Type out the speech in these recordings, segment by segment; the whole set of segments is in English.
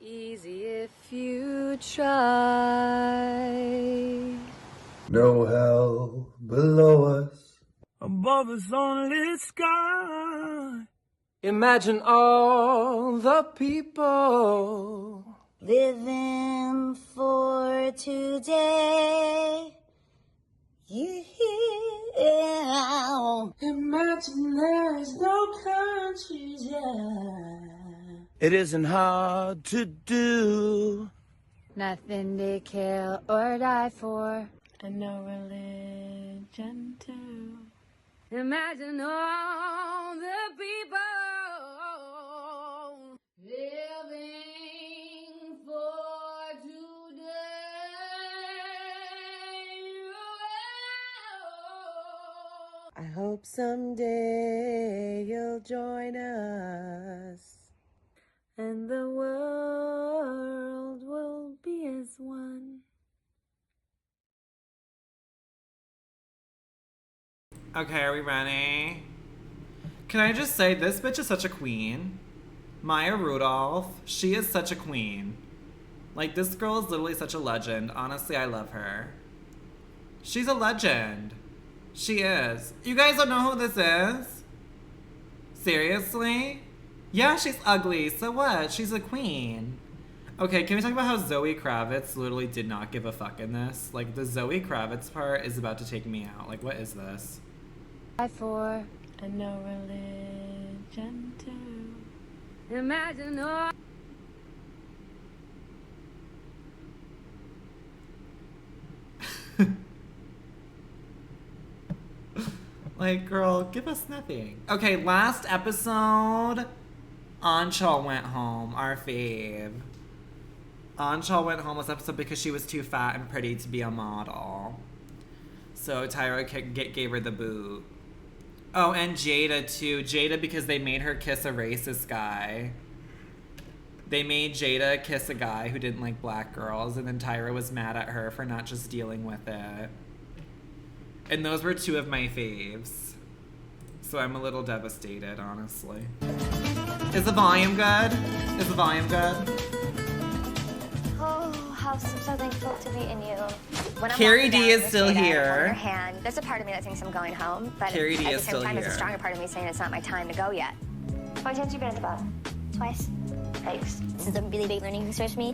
easy if you try. No hell below us, above us only sky. Imagine all the people living for today. Yeah. Imagine there's no countries, yeah. It isn't hard to do. Nothing to kill or die for. And no religion too. Imagine all the people living for today. I hope someday you'll join us, and the world will be as one. Okay, are we ready? Can I just say, this bitch is such a queen. Maya Rudolph, she is such a queen. Like, this girl is literally such a legend. Honestly, I love her. She's a legend. She is. You guys don't know who this is? Seriously? Yeah, she's ugly. So what? She's a queen. Okay, can we talk about how Zoe Kravitz literally did not give a fuck in this? Like, the Zoe Kravitz part is about to take me out. Like, what is this? For and no religion too. imagine all. Like, girl, give us nothing. Okay, last episode, Anchal went home, our fave. Anchal went home this episode because she was too fat and pretty to be a model. So Tyra gave her the boot. Oh, and Jada too. Jada, because they made her kiss a racist guy. They made Jada kiss a guy who didn't like black girls, and then Tyra was mad at her for not just dealing with it. And those were two of my faves. So I'm a little devastated, honestly. Is the volume good? Is the volume good? Oh, how so thankful to be in you. When I'm Carrie walking D down is with still Jada here. on your hand, there's a part of me that thinks I'm going home, but Carrie D at is the same still time, there's a here. stronger part of me saying it's not my time to go yet. How many times have you been at the bar? Twice. Thanks. This is a really big learning experience for me.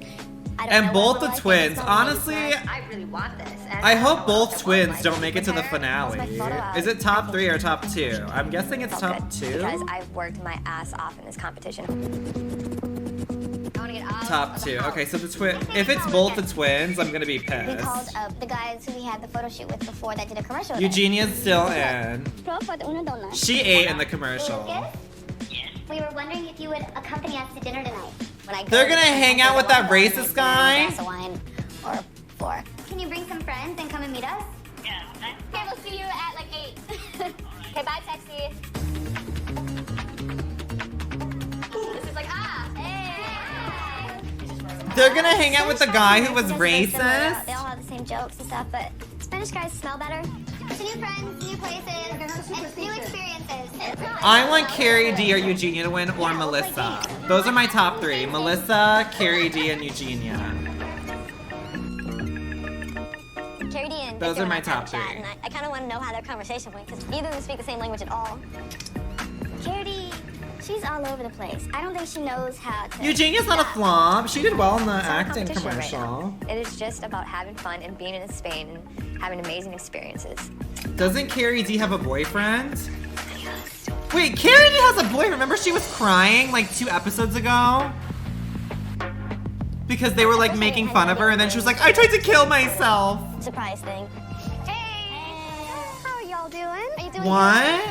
I don't And know both what the life is, twins. it's not what Honestly, it's like. I really want this. And I don't hope know both what twins life don't is. make it to the With her, finale. that's my photo out. Is it top 3 or top 2? I'm guessing it's Felt top good, 2. Because I've worked my ass off in this competition. I want to get out Top of 2. the house. Okay, so the if it's both the twins, I'm gonna be We called pissed. the guys who we had the photo shoot with before that did a commercial with us. Eugenia's still in. She She ate in the commercial. We were wondering if you would accompany us to dinner tonight. When I go They're gonna to hang out with that racist guy? A glass of wine or 4. Can you bring some friends and come and meet us? Yeah. Okay, we'll see you at like 8. Okay, bye, Texie. This is like, hey. They're gonna hang out with the guy who was They all racist? have the same jokes and stuff, but Spanish guys smell better. So new friends, new places, and new experiences. I want Carrie D or Eugenia to win, or Melissa. Those are my top 3. Melissa, Carrie D, and Eugenia. Carrie D and Those Victor are my and I had a top chat, 3. and I kind of want to know how their conversation went, because neither of them speak the same language at all. Carrie D, she's all over the place. I don't think she knows how to... Eugenia's not a flop. She did well in the It's not a acting competition right commercial. now. It is just about having fun and being in Spain and having amazing experiences. Doesn't Carrie D have a boyfriend? Wait, Carrie D has a boyfriend. Remember she was crying like 2 episodes ago? Because they were like making fun of her, and then she was like, I tried to kill myself. Surprise thing. Hey! How are y'all doing? Are you doing What?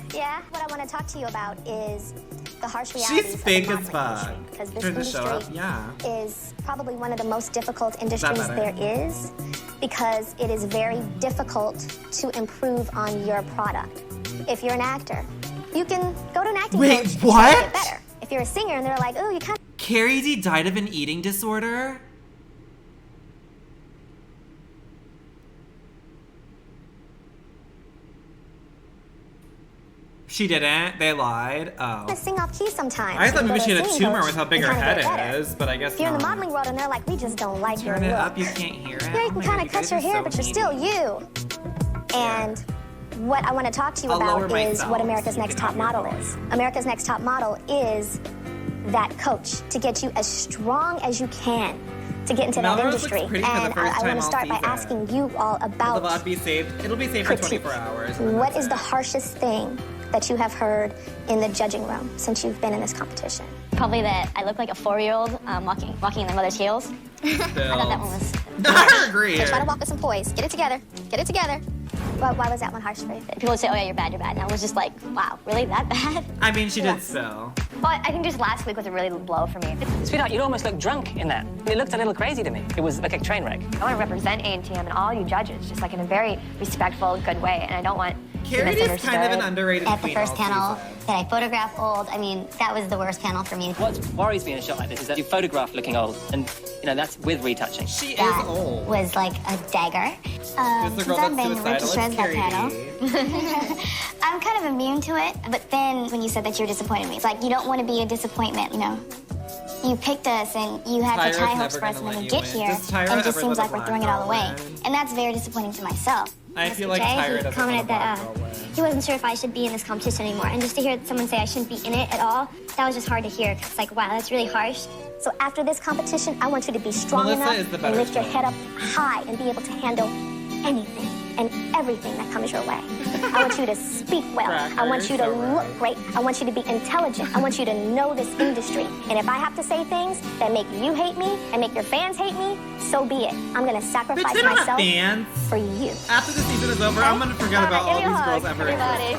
good? Yeah, what I want to talk to you about is the harsh realities She's of fake the as fuck. modeling industry. Because this Turn the show up, industry yeah. is probably one of the most difficult industries better? there is, because it is very difficult to improve on your product. If you're an actor, you can go to an acting Wait, coach and try what? to get better. If you're a singer and they're like, oh, you can't. Carrie D died of an eating disorder? She didn't? They lied? Oh. To sing off key sometimes. I thought maybe Go she to had a singing tumor coach with how big and her kinda get head better. is, but I guess If you're in the not. modeling world and they're like, we just don't like your Turn it look. up, you can't hear it. Yeah, you Oh can my kind God, of cut guys your are hair, so but you're mean. still you. And what I want to talk to you I'll lower about is myself what America's so you Next can Top have your Model voice. is. America's Next Top Model is that coach to get you as strong as you can to get into that Melrose looks industry. pretty for the And first I time want all to start by season. asking you all Will the about VOD be saved? It'll be saved for critique. 24 hours. and What that's is the it. harshest thing that you have heard in the judging room since you've been in this competition? Probably that I look like a 4-year-old walking in their mother's heels. I thought that one was. I agree. So try to walk with some poise. Get it together. Get it together. Well, why was that one harsh for you? People would say, "Oh yeah, you're bad, you're bad." And I was just like, "Wow, really that bad?" I mean, she Yeah. did spill. But I think just last week was a really blow for me. Sweetheart, you almost looked drunk in that. It looked a little crazy to me. It was like a train wreck. I want to represent A&TM and all you judges, just like in a very respectful, good way, and I don't want. Carrie is kind of an underrated At the queen first all panel season. that I photographed old, I mean, that was the worst panel for me. What worries me in a shot like this is that you photograph looking old, and that's with retouching. She is That old. was like a dagger. This is the Since girl I've that's been ripped to suicidal. shreds It's that Carrie. panel. I'm kind of immune to it, but then when you said that you were disappointed in me, it's like you don't want to be a disappointment, you know? You picked us and you had Tyra's such high hopes never for us gonna when let we you get win. here, Does Tyra and it just ever seems let a like we're black throwing it all girl away. win? And that's very disappointing to myself. I feel like Jay, Tyra he doesn't commented want a that black girl win. he wasn't sure if I should be in this competition anymore. And just to hear someone say I shouldn't be in it at all, that was just hard to hear. 'Cause it's like, wow, that's really harsh. So after this competition, I want you to be strong Melissa enough is the and better lift your choice. head up high and be able to handle anything and everything that comes your way. I want you to speak well. I want you to look great. I want you to be intelligent. I want you to know this industry. And if I have to say things that make you hate me and make your fans hate me, so be it. I'm gonna Bitch, sacrifice they don't have myself fans. for you. After the season is over, I'm gonna forget about all these girls ever Everybody.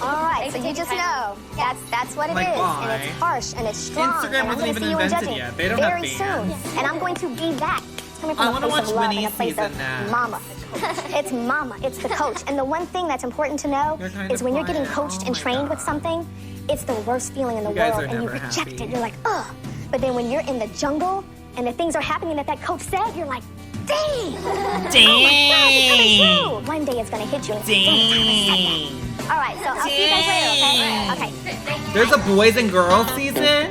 All right, so you just know that's what it Like, is, why? and it's harsh and it's strong. Instagram and I'm wasn't gonna even see you in invented judging yet. They don't have very soon, fans. and I'm going to be that. It's coming from I a wanna place of watch love and Winnie's a place season of next. mama. It's mama. It's the coach. And the one thing that's important to know You're kind is of when you're getting quiet. coached Oh and my trained with God. something, it's the worst feeling in the You guys world, are and you never reject happy. it. You're like, ugh. But then when you're in the jungle and the things are happening that coach said, you're like, dang! Oh my gosh, it's coming true! One day it's gonna hit you. And it's dang! All right, so I'll see you guys later, okay? Okay. There's a boys and girls season?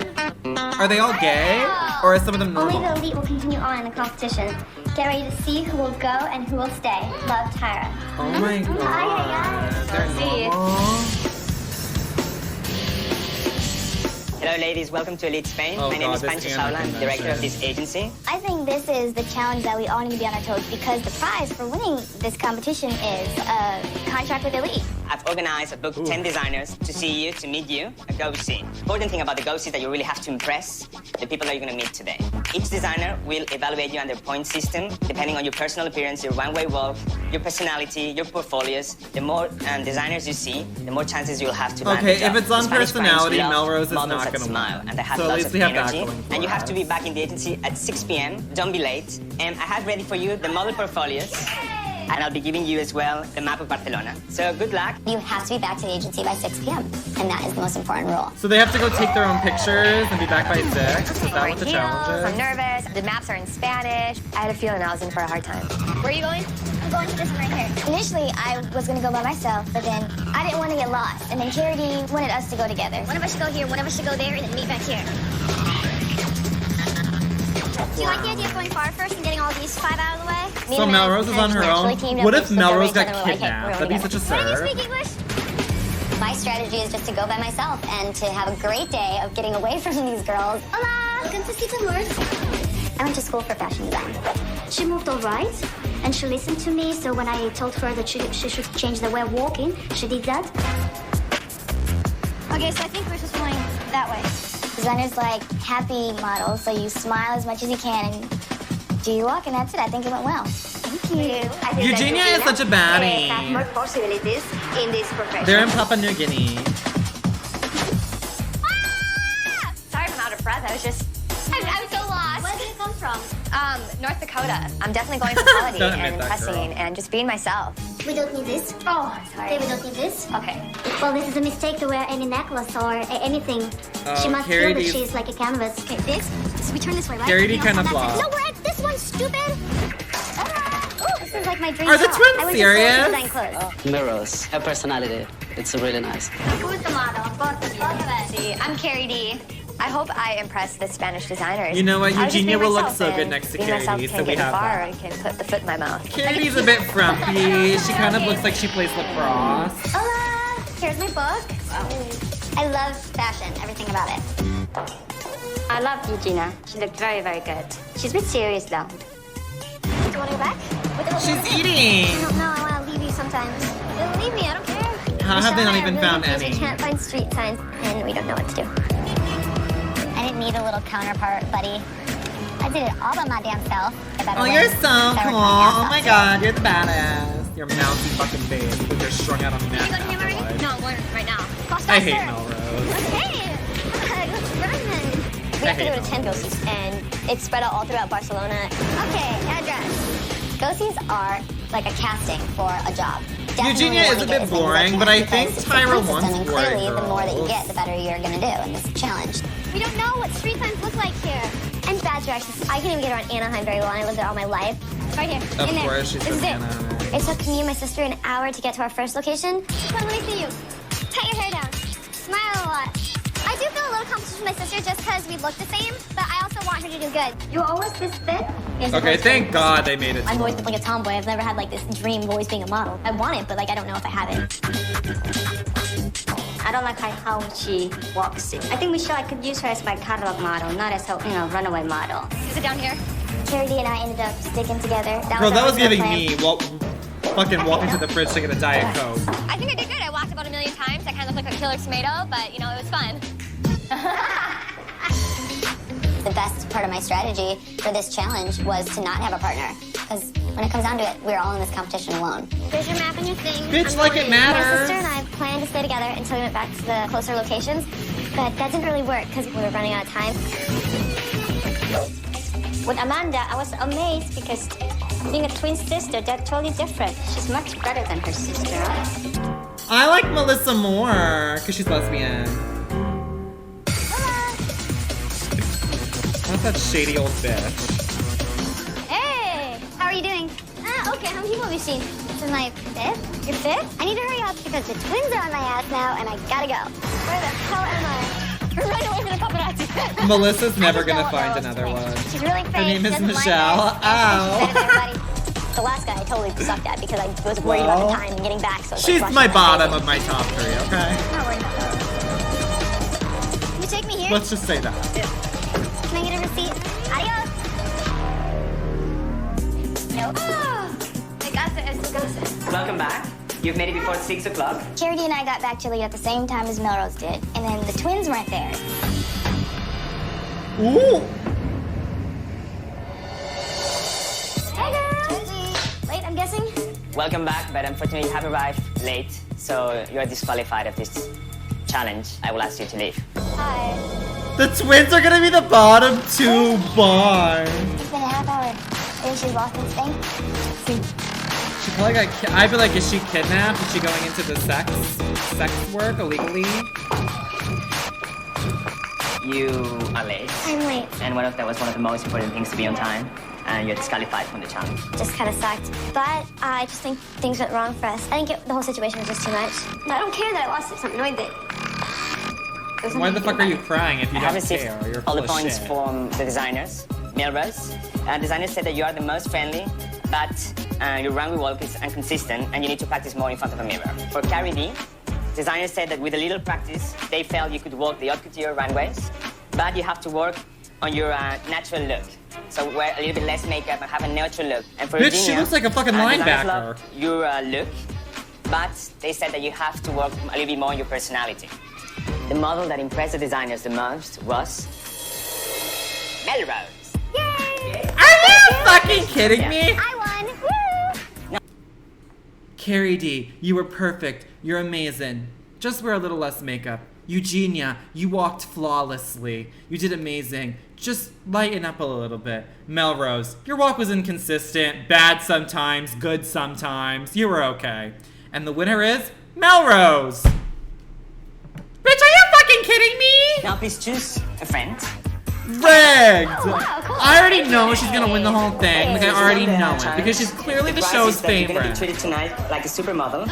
Are they all gay? Or are some of them Only normal? the elite will continue on in the competition. Get ready to see who will go and who will stay. Love, Tyra. Oh my god. They're normal. Hello, ladies. Welcome to Elite Spain. Oh, My name God, is this Pancho Anna Saula. I'm the director of convention. this agency. I think this is the challenge that we all need to be on our toes because the prize for winning this competition is a contract with Elite. I've organized, I've booked 10 designers to see you, to meet you at 𝗀𝗄𝗧. Important thing about the 𝗀𝗄𝗧 is that you really have to impress the people that you're going to meet today. Each designer will evaluate you under point system, depending on your personal appearance, your runway walk, your personality, your portfolios. The more designers you see, the more chances you'll have to land the Okay, job. if it's on Spanish personality, clients love Melrose is models not that gonna smile, win. and they have So at lots least of we have that energy. going for And you have to us. be back in the agency at 6 p.m. Don't be late. And I have ready for you the model portfolios. And I'll be giving you as well the map of Barcelona. So good luck. You have to be back to the agency by 6 p.m. And that is the most important rule. So they have to go take their own pictures and be back by 6? Is that what the I'm challenge is? nervous. The maps are in Spanish. I had a feeling I was in for a hard time. Where are you going? I'm going to this one right here. Initially, I was going to go by myself, but then I didn't want to get lost. And then Charity wanted us to go together. One of us should go here, one of us should go there, and then meet back here. Do you like the idea of going far first and getting all these 5 out of the way? Me So and Melrose is on her naturally own? teamed up. What We if just looked over Melrose each other got and we're like, hey, kidnapped? we're That'd be going such a together. Can you serve. speak English? My strategy is just to go by myself and to have a great day of getting away from these girls. Hola! Good to see you, I went to school for fashion design. She moved all right, and she listened to me, so when I told her that she should change the way of walking, she did that. Okay, so I think we're just going that way. Designers like happy models, so you smile as much as you can and do your walk, and that's it. I think it went well. Thank you. Eugenia is such a They have more baddie. possibilities in this profession. They're in Papua New Guinea. Sorry if I'm out of breath. I was just... I'm so lost. Where did it come from? North Dakota. I'm definitely going for quality Don't and admit that, impressing girl. and just being myself. We don't need this. Oh, sorry. Okay, we don't need this. Okay. Well, this is a mistake to wear any necklace or anything. She must feel Carrie that D's- she's like a canvas. Okay, this. So we turn this way, right? Carrie D No, kinda that's it. flopped. No, we're at this one, stupid. This is like my dream Are the job. twins I went serious? To design clothes. Mirrors, her personality. It's really nice. Who's the model? Both of you. See, I'm Carrie D. I hope I impress the Spanish designers. You know what? I would just Eugenia be will look myself, so good and next to being Carrie myself D, can so we get have far, that. and can put the foot in my mouth. Carrie D's a bit frumpy. She kind of looks like she plays lacrosse. Hola! Here's my book. I love fashion, everything about it. I love Eugenia. She looked very, very good. She's a bit serious though. Do you want to go back? She's eating! I don't know, I want to leave you sometimes. Don't leave me, I don't care. How have they not Michelle even and I are found really confused. any? We can't find street signs, and we don't know what to do. I didn't need a little counterpart, buddy. I did it all by my damn self. Oh, you're so cool. Oh my god, you're the badass. You're mousy fucking babe because you're strung out on meth. No, one right now. I hate Melrose. Okay, let's run then. We have to go to 10 ghosties, and it's spread out all throughout Barcelona. Okay, address. Ghosties are like a casting for a job. Eugenia is a bit boring, but I think Tyra wants and boring clearly, the more that you girls. get, the better you're gonna do in this challenge. We don't know what street signs look like here. And bad directions. I can't even get around Anaheim very well, and I lived there all my life. Right here. Of in there. course, she This says is it. Anaheim. It took me and my sister an hour to get to our first location. Come on, let me see you. Tie your hair down. Smile a lot. I do feel a little competition with my sister just because we look the same, but I also want her to do good. You're always this fit? Okay, thank God they made it. I've always been like a tomboy. I've never had like this dream of always being a model. I want it, but like I don't know if I have it. I don't like how she walks. I think Michelle, I could use her as my catalog model, not as a runaway model. Is it down here? Charity and I ended up sticking together. Girl, that was our giving plan. me fucking walking to the fridge to get a Diet Coke. I think I did good. I walked about 1,000,000 times. I kind of looked like a killer tomato, but, you know, it was fun. The best part of my strategy for this challenge was to not have a partner. Because when it comes down to it, we're all in this competition alone. There's your map and your thing. Bitch, like it My matters. sister and I planned to stay together until we went back to the closer locations, but that didn't really work because we were running out of time. With Amanda, I was amazed because being a twin sister, that's totally different. She's much better than her sister. I like Melissa more because she's lesbian. What's that shady old bitch? Hey, how are you doing? Okay, how many people have you seen? This is my fifth. Your fifth? I need to hurry up because the twins are on my ass now, and I gotta go. Where the hell am I? Run away from the paparazzi. Melissa's never I just gonna know find what another girls one. think. She's really fake. Her name is doesn't like Michelle. us, and she's better than everybody. The last guy I totally sucked at because I was worried about the time and getting back. So I was, She's like, my rushing like bottom crazy. of my top three, okay? I'm not worried about that. Can you take me here? Let's just say that. Can I get a receipt? Adios. Nope. I got this. Welcome back. You've made it before 6 o'clock. Charity and I got back to Lee at the same time as Melrose did. And then the twins weren't there. Ooh! Hey, girls. Late, I'm guessing? Welcome back, but unfortunately you have arrived late, so you're disqualified of this challenge. I will ask you to leave. Hi. The twins are gonna be the bottom two bar. It's been a half hour. Maybe she's lost instinct. She probably got. I'd be like, is she kidnapped? Is she going into the sex work illegally? You are late. I'm late. And that was one of the most important things to be on time. And you're disqualified from the challenge. Just kind of sucked. But I just think things went wrong for us. I think the whole situation was just too much. I don't care that I lost it. I'm annoyed that. Why the fuck are you crying if you I have don't received care? You're all full the of points shit. from the designers. Melrose. Designers said that you are the most friendly, but your runway walk is inconsistent and you need to practice more in front of a mirror. For Carrie D, designers said that with a little practice, they felt you could walk the haute couture runways, but you have to work on your natural look. So wear a little bit less makeup and have a neutral look. And for Bitch, she Eugenia, looks like a fucking designers linebacker. loved your look, but they said that you have to work a little bit more on your personality. The model that impressed the designers the most was Melrose. Are you fucking kidding me? I won. Woo! Carrie D, you were perfect. You're amazing. Just wear a little less makeup. Eugenia, you walked flawlessly. You did amazing. Just lighten up a little bit. Melrose, your walk was inconsistent. Bad sometimes, good sometimes. You were okay. And the winner is Melrose. Bitch, are you fucking kidding me? Now please choose a friend. Rigged! I already know she's gonna win the whole thing. Like, I already know it. Because she's clearly the show's You're gonna be favorite. treated tonight like a supermodel.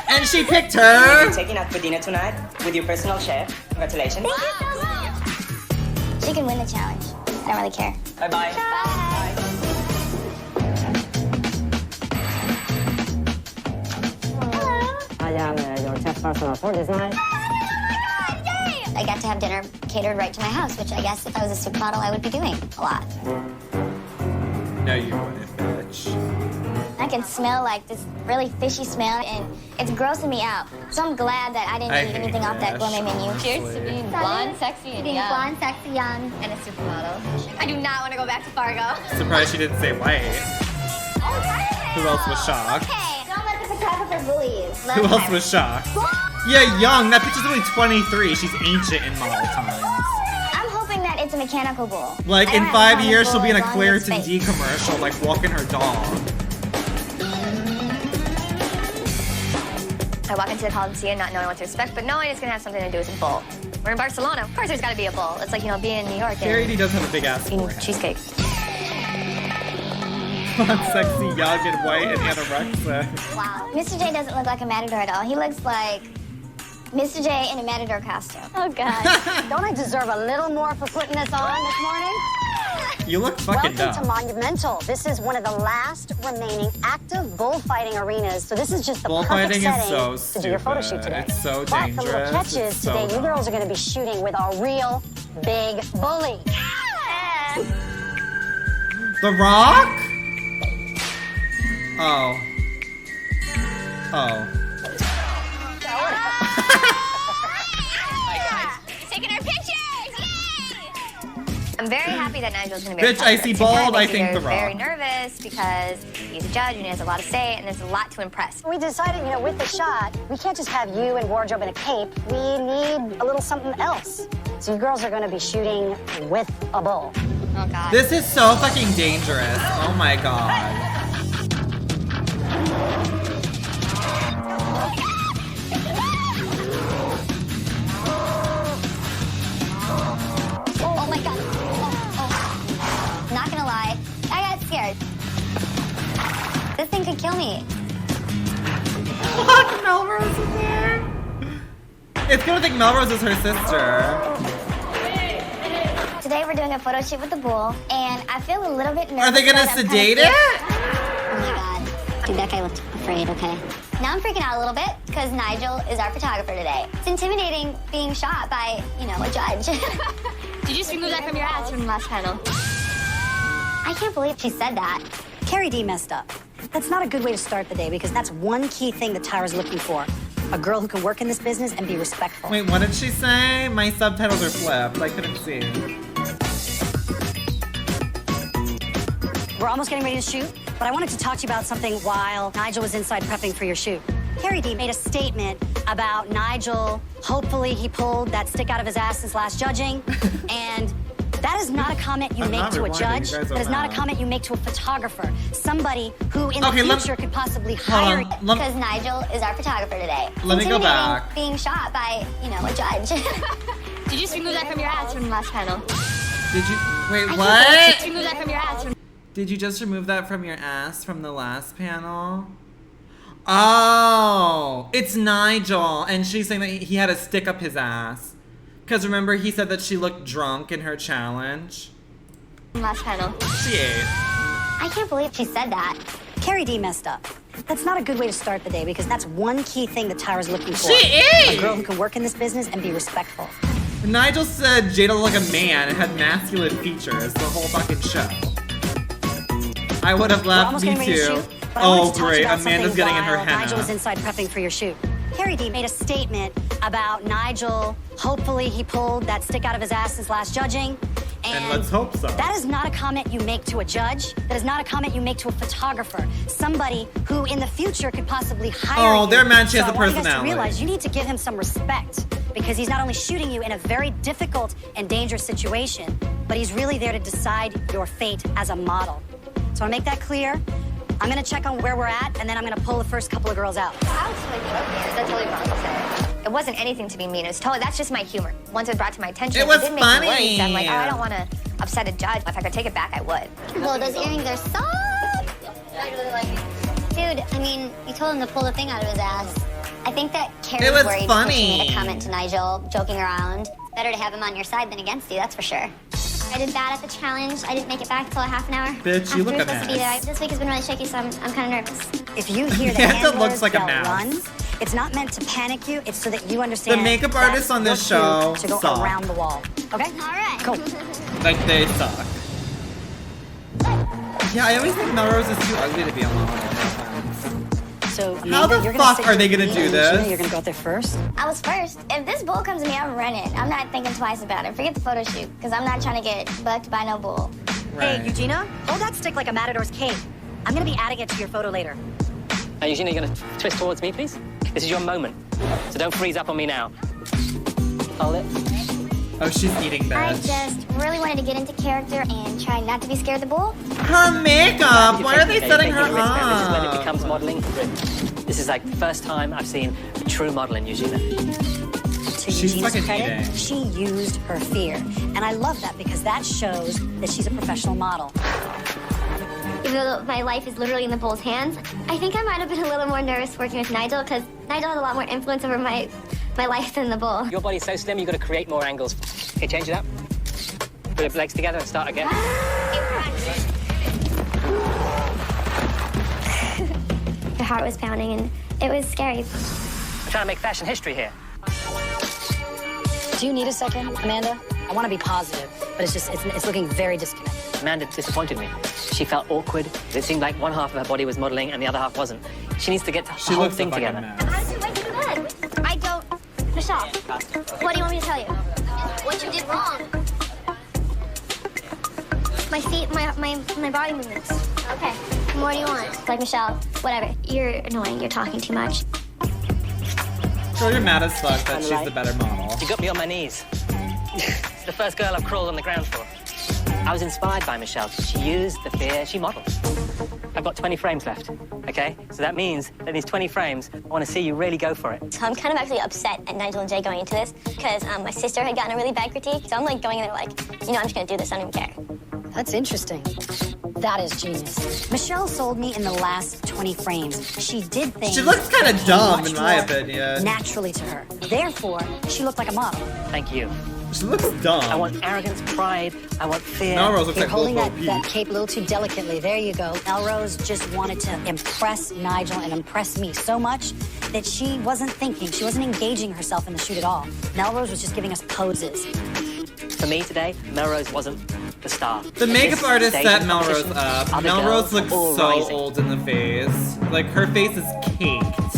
And she picked You're her! taking out for dinner tonight with your personal chef. Congratulations. Thank you so much. She can win the challenge. I don't really care. Bye-bye. Bye. I am your chef personal for this night. I got to have dinner catered right to my house, which I guess if I was a supermodel, I would be doing a lot. No, you wouldn't, bitch. I can smell like this really fishy smell, and it's grossing me out. So I'm glad that I didn't eat anything off that gourmet menu. Cheers to being blonde, sexy, and Being young. blonde, sexy, young. And a supermodel. I do not want to go back to Fargo. Surprised she didn't say white. Oh, Who else was shocked? Hey, don't let the photographer bully you. Who else was shocked? Yeah, young. That bitch is only 23. She's ancient in model times. I'm hoping that it's a mechanical bull. Like, I don't in have 5 a years, she'll be in a bull as long as Claritin it's D fake. commercial, like walking her dog. I walk into the Coliseum not knowing what to expect, but knowing it's going to have something to do with a bull. We're in Barcelona. Of course there's got to be a bull. It's like, you know, being in New York Carrie and D does have a big ass eating forehead. cheesecake. Sexy, young, and white, and anorexic. Wow. Mr. J doesn't look like a matador at all. He looks like Mr. J in a matador costume. Oh, God. Don't I deserve a little more for putting this on this morning? You look fucking Welcome to dumb. Monumental. This is one of the last remaining active bullfighting arenas, so this is just the Bullfighting perfect is so setting to do your photo shoot stupid. today. It's so But the little dangerous. catch is It's so today you dumb. girls are going to be shooting with a real big bully. The Rock? Oh. Oh. Taking our pictures! I'm very happy that Nigel's going to be Bitch, I see bald, I think The Rock. Very nervous because he's a judge and he has a lot to say and there's a lot to impress. We decided, you know, with the shot, we can't just have you in wardrobe and a cape. We need a little something else. So you girls are going to be shooting with a bull. Oh, God. This is so fucking dangerous. Oh my god. Oh my god. Oh. Not gonna lie, I got scared. This thing could kill me. Fuck, Melrose is there. It's gonna think Melrose is her sister. Today we're doing a photo shoot with the bull, and I feel a little bit nervous. Are they gonna because I'm sedate kinda it? Oh my god. Dude, that guy looked afraid, okay? Now I'm freaking out a little bit because Nigel is our photographer today. It's intimidating being shot by, you know, a judge. Did you just remove that from your ads from the last panel? I can't believe she said that. Carrie D messed up. That's not a good way to start the day because that's one key thing that Tyra's looking for. A girl who can work in this business and be respectful. Wait, what did she say? My subtitles are flipped. I couldn't see. We're almost getting ready to shoot, but I wanted to talk to you about something while Nigel was inside prepping for your shoot. Carrie D made a statement about Nigel. Hopefully he pulled that stick out of his ass since last judging. And that is not a comment you make to a judge. That is not a comment you make to a photographer. Somebody who in the future could possibly hire you. Because Nigel is our photographer today. Let me go Intimidating back. being shot by, you know, a judge. Did you just remove that from your ads from the last panel? Did you? Wait, Did you what? just remove that from your ads from... Did you just remove that from your ass from the last panel? Oh, it's Nigel, and she's saying that he had a stick up his ass. Because remember, he said that she looked drunk in her challenge. Last panel. She ate. I can't believe she said that. Carrie D messed up. That's not a good way to start the day because that's one key thing that Tyra's looking for. She is! A girl who can work in this business and be respectful. Nigel said Jada looked like a man and had masculine features the whole fucking show. I would have We're laughed, almost me getting ready to too. shoot, but I wanted Oh, to talk to you great. about Amanda's something getting in her while Nigel was henna. inside prepping for your shoot. Carrie D made a statement about Nigel. Hopefully he pulled that stick out of his ass since last judging. And let's hope so. That is not a comment you make to a judge. That is not a comment you make to a photographer. Somebody who in the future could possibly hire you. Oh, they're mad she has So a I want you guys to personality. realize you need to give him some respect because he's not only shooting you in a very difficult and dangerous situation, but he's really there to decide your fate as a model. So I make that clear. I'm gonna check on where we're at, and then I'm gonna pull the first couple of girls out. That's totally wrong to say. It wasn't anything to be mean. It was totally, that's just my humor. Once it was brought to my attention, It was did make funny. me worried. So I'm like, oh, I don't want to upset a judge. If I could take it back, I would. Well, those earrings are so... I really like it. Dude, I mean, you told him to pull the thing out of his ass. I think that Carrie's was worried funny. because she made a comment to Nigel, joking around. Better to have him on your side than against you, that's for sure. I did bad at the challenge. I didn't make it back till a half an hour. Bitch, you look a supposed to be there. mess. This week has been really shaky, so I'm kind of nervous. If you hear the Amanda hand looks words, like a they'll mouse. run. It's not meant to panic you. It's so that you understand. The makeup that artists on this your show cue to go suck. around the wall. Okay. All right. Cool. Like, they suck. Yeah, I always think Melrose is too ugly to be a model. So How Amanda, the you're gonna fuck sit are they with gonna me do and this? Gina, you're gonna go out there first. I was first. If this bull comes to me, I'm running. I'm not thinking twice about it. Forget the photo shoot, because I'm not trying to get bucked by no bull. Hey, Eugenia, hold that stick like a matador's cape. I'm gonna be adding it to your photo later. Eugenia, you're gonna twist towards me, please? This is your moment. So don't freeze up on me now. Hold it. Oh, she's eating I that. just really wanted to get into character and try not to be scared of the bull. Her makeup! Why are they setting her This is when it up? becomes modeling. This is like the first time I've seen true modeling, Eugenia. To She's Eugenia's fucking credit, eating. she used her fear. And I love that because that shows that she's a professional model. Even though my life is literally in the bull's hands, I think I might have been a little more nervous working with Nigel, because Nigel has a lot more influence over my life than the bull. Your body's so slim, you've got to create more angles. Okay, change it up. Put your legs together and start again. Her heart was pounding, and it was scary. I'm trying to make fashion history here. Do you need a second, Amanda? I want to be positive, but it's looking very disconnected. Amanda disappointed me. She felt awkward. It seemed like one half of her body was modeling and the other half wasn't. She needs to get the whole thing together. How did you wake up in bed? I don't... Michelle, what do you want me to tell you? What you did wrong. My feet, my body movements. Okay. What do you want? Like, Michelle, whatever. You're annoying. You're talking too much. Girl, you're mad as fuck that she's the better model. You got me on my knees. It's the first girl I've crawled on the ground for. I was inspired by Michelle. She used the fear, she modeled. I've got 20 frames left, okay? So that means that in these 20 frames, I want to see you really go for it. So I'm kind of actually upset at Nigel and Jay going into this, because my sister had gotten a really bad critique. So I'm like going in there like, you know, I'm just gonna do this, I don't even care. That's interesting. That is genius. Michelle sold me in the last 20 frames. She did things. She looks kind of dumb, much in my more opinion. Naturally to her. Therefore, she looked like a model. Thank you. She looks dumb. I want arrogance, pride, I want fear. Melrose looks You're like holding Lil that Peep. cape a little too delicately. There you go. Melrose just wanted to impress Nigel and impress me so much that she wasn't thinking. She wasn't engaging herself in the shoot at all. Melrose was just giving us poses. For me today, Melrose wasn't the star. The makeup This artist stage set of Melrose competition, up. other Melrose girls were looks all so rising. old in the face. Like, her face is caked.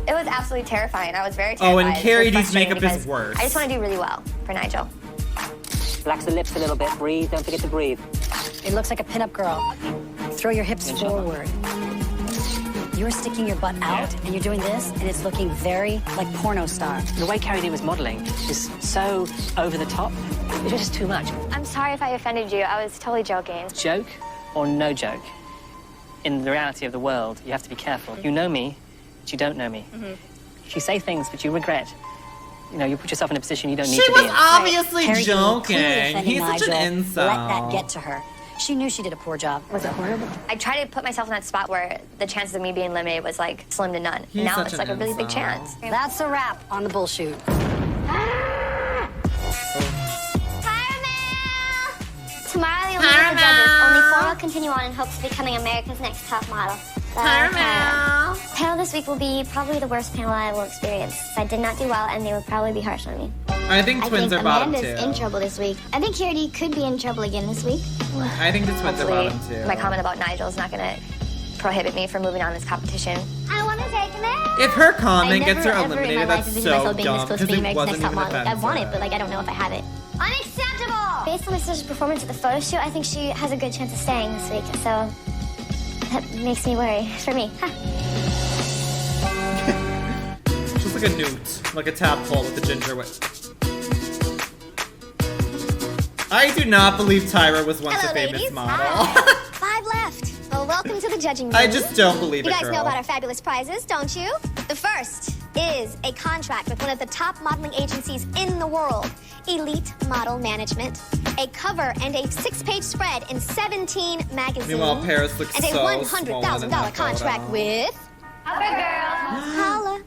It was absolutely terrifying. I was very Oh, terrified. and Carrie It was D's frustrating makeup is because worse. I just want to do really well for Nigel. Relax the lips a little bit, breathe, don't forget to breathe. It looks like a pinup girl. Throw your hips forward. You're sticking your butt out, and you're doing this, and it's looking very like porno star. The way Carrie D was modeling is so over the top. It was just too much. I'm sorry if I offended you. I was totally joking. Joke or no joke? In the reality of the world, you have to be careful. You know me, but you don't know me. If you say things that you regret, you know, you put yourself in a position you don't need She to was be in. obviously Harry Dean joking. clearly offended He's such an Nigel. incel. Let that get to her. She knew she did a poor job. Was it horrible? I tried to put myself in that spot where the chances of me being eliminated was like slim to none. He's Now such it's an like a really big incel. chance. That's a wrap on the bullshoot. Tomorrow you'll meet the judges. Only four will continue on in hopes of becoming America's next top model. Panel this week will be probably the worst panel I will experience. I did not do well, and they would probably be harsh on me. I think twins are bottom Amanda's two. in trouble this week. I think Carrie D could be in trouble again this week. I think the twins are Hopefully, bottom two. my comment about Nigel is not going to prohibit me from moving on this competition. I want to take a If her comment I gets her never, ever in my eliminated, life that's envisioned so myself being this dumb close to because being it America's wasn't next top even model. I want it, offensive. but like I don't know if I have it. Unacceptable! Based on my sister's performance at the photo shoot, I think she has a good chance of staying this week. So that makes me worry for me. Just like a newt, like a tadpole with a ginger whip. I do not believe Tyra was once Hello, a famous ladies. model. 5 left. Well, welcome to the judging room. I just don't believe you it, guys girl. know about our fabulous prizes, don't you? The first is a contract with one of the top modeling agencies in the world, Elite Model Management, a cover and a 6-page spread in 17 magazines, Meanwhile, Paris looks and a so $100,000 contract with CoverGirl. Holla.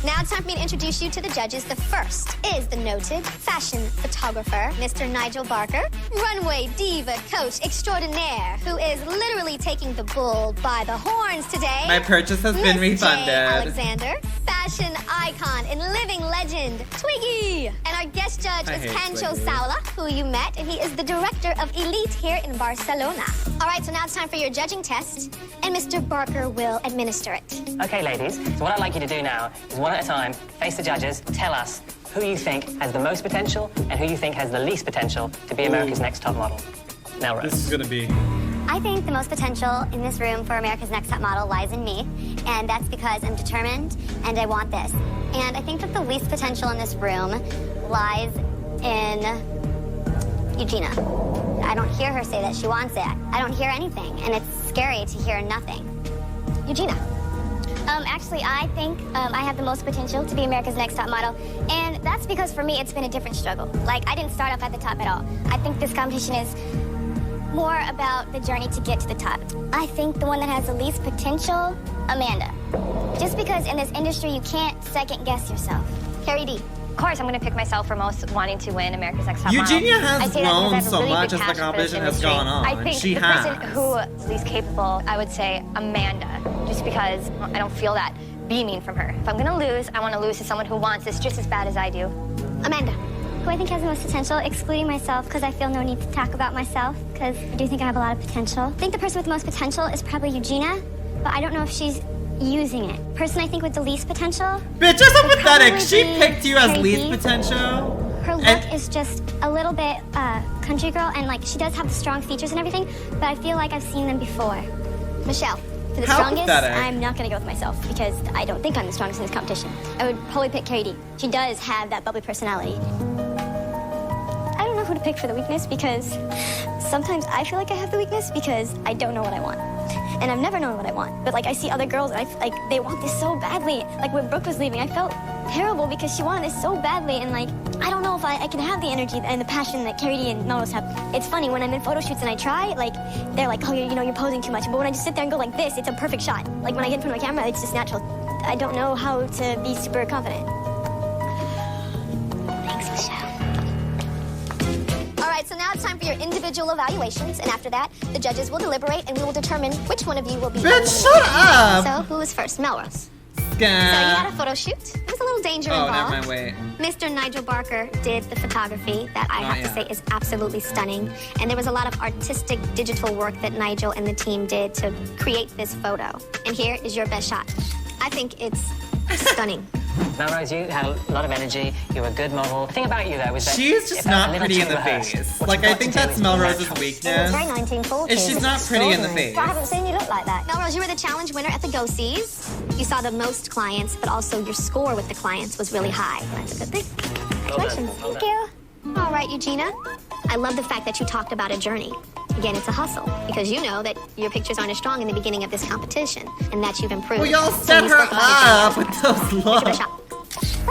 Now it's time for me to introduce you to the judges. The first is the noted fashion photographer, Mr. Nigel Barker, runway diva coach extraordinaire, who is literally taking the bull by the horns today. My purchase has been refunded. Alexander, fashion icon and living legend, Twiggy. And our guest judge is 𝗀𝗄𝗧𝗛𝗏, who you met, and he is the director of Elite here in Barcelona. All right, so now it's time for your judging test, and Mr. Barker will administer it. Okay, ladies, so what I'd like you to do now is one at a time, face the judges, tell us who you think has the most potential and who you think has the least potential to be America's Next Top Model. Now, Rose. This is gonna be... I think the most potential in this room for America's Next Top Model lies in me, and that's because I'm determined and I want this. And I think that the least potential in this room lies in Eugenia. I don't hear her say that she wants it. I don't hear anything, and it's scary to hear nothing. Eugenia. Actually, I think I have the most potential to be America's Next Top Model, and that's because for me, it's been a different struggle. Like, I didn't start off at the top at all. I think this competition is more about the journey to get to the top. I think the one that has the least potential, Amanda. Just because in this industry, you can't second-guess yourself. Carrie D. Of course, I'm going to pick myself for most wanting to win America's Next Top Model. Eugenia has grown so much as the competition has gone on. I think the person who is least capable, I would say Amanda, just because I don't feel that beaming from her. If I'm going to lose, I want to lose to someone who wants this just as bad as I do. Amanda. Who I think has the most potential, excluding myself, because I feel no need to talk about myself, because I do think I have a lot of potential. I think the person with the most potential is probably Eugenia, but I don't know if she's using it. Person I think with the least potential... Bitch, you're so pathetic. She picked you as least potential. Her look is just a little bit country girl, and like she does have the strong features and everything, but I feel like I've seen them before. Michelle. For the strongest, I'm not gonna go with myself because I don't think I'm the strongest in this competition. I would probably pick Carrie D. She does have that bubbly personality. I don't know who to pick for the weakness because sometimes I feel like I have the weakness because I don't know what I want. And I've never known what I want. But like I see other girls and they want this so badly. Like when Brooke was leaving, I felt terrible because she wanted this so badly, and like I don't know if I can have the energy and the passion that Carrie D and Melrose have. It's funny when I'm in photo shoots and I try, like they're like, oh, you're posing too much. But when I just sit there and go like this, it's a perfect shot. Like when I get in front of my camera, it's just natural. I don't know how to be super confident. Thanks, Michelle. All right, so now it's time for your individual evaluations, and after that, the judges will deliberate, and we will determine which one of you will be eliminated. Bitch, shut up! So, who was first? Melrose. Scam. So, you had a photo shoot. There was a little danger involved. Oh, never mind, wait. Mr. Nigel Barker did the photography that I have to say is absolutely stunning, and there was a lot of artistic digital work that Nigel and the team did to create this photo. And here is your best shot. I think it's stunning. Melrose, you had a lot of energy. You were a good model. The thing about you, though, was that she's just not pretty in the face. Like, I think that's Melrose's weakness. Very 1940s. Is she's not pretty in the face. I haven't seen you look like that. Melrose, you were the challenge winner at the 𝗀𝗄𝗧𝗏. You saw the most clients, but also your score with the clients was really high. That's a good thing. Congratulations. Thank you. All right, Eugenia. I love the fact that you talked about a journey. Again, it's a hustle, because you know that your pictures aren't as strong in the beginning of this competition, and that you've improved. Well, y'all set her up with those looks.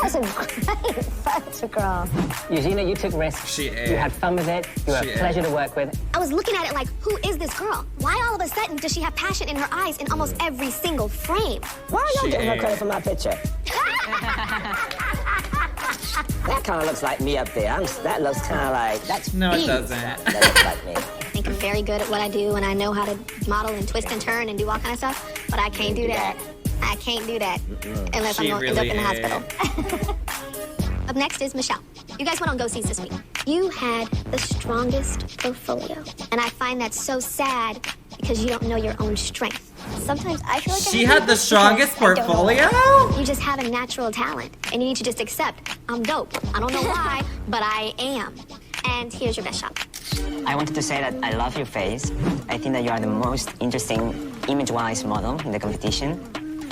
That's a great photograph. Eugenia, you took risks. You had fun with it. You were a pleasure to work with. I was looking at it like, who is this girl? Why all of a sudden does she have passion in her eyes in almost every single frame? Why are y'all getting her credit for my picture? That kind of looks like me up there. That looks kind of like... That's no, me. it doesn't. That looks like me. I think I'm very good at what I do, and I know how to model and twist and turn and do all kind of stuff, but I can't do that. I can't do that unless I'm going to end up in the hospital. Up next is Michelle. You guys went on 𝗀𝗧𝗏 this week. You had the strongest portfolio, and I find that so sad because you don't know your own strength. Sometimes I feel like she had the strongest portfolio? You just have a natural talent, and you need to just accept, I'm dope. I don't know why, but I am. And here's your best shot. I wanted to say that I love your face. I think that you are the most interesting image-wise model in the competition.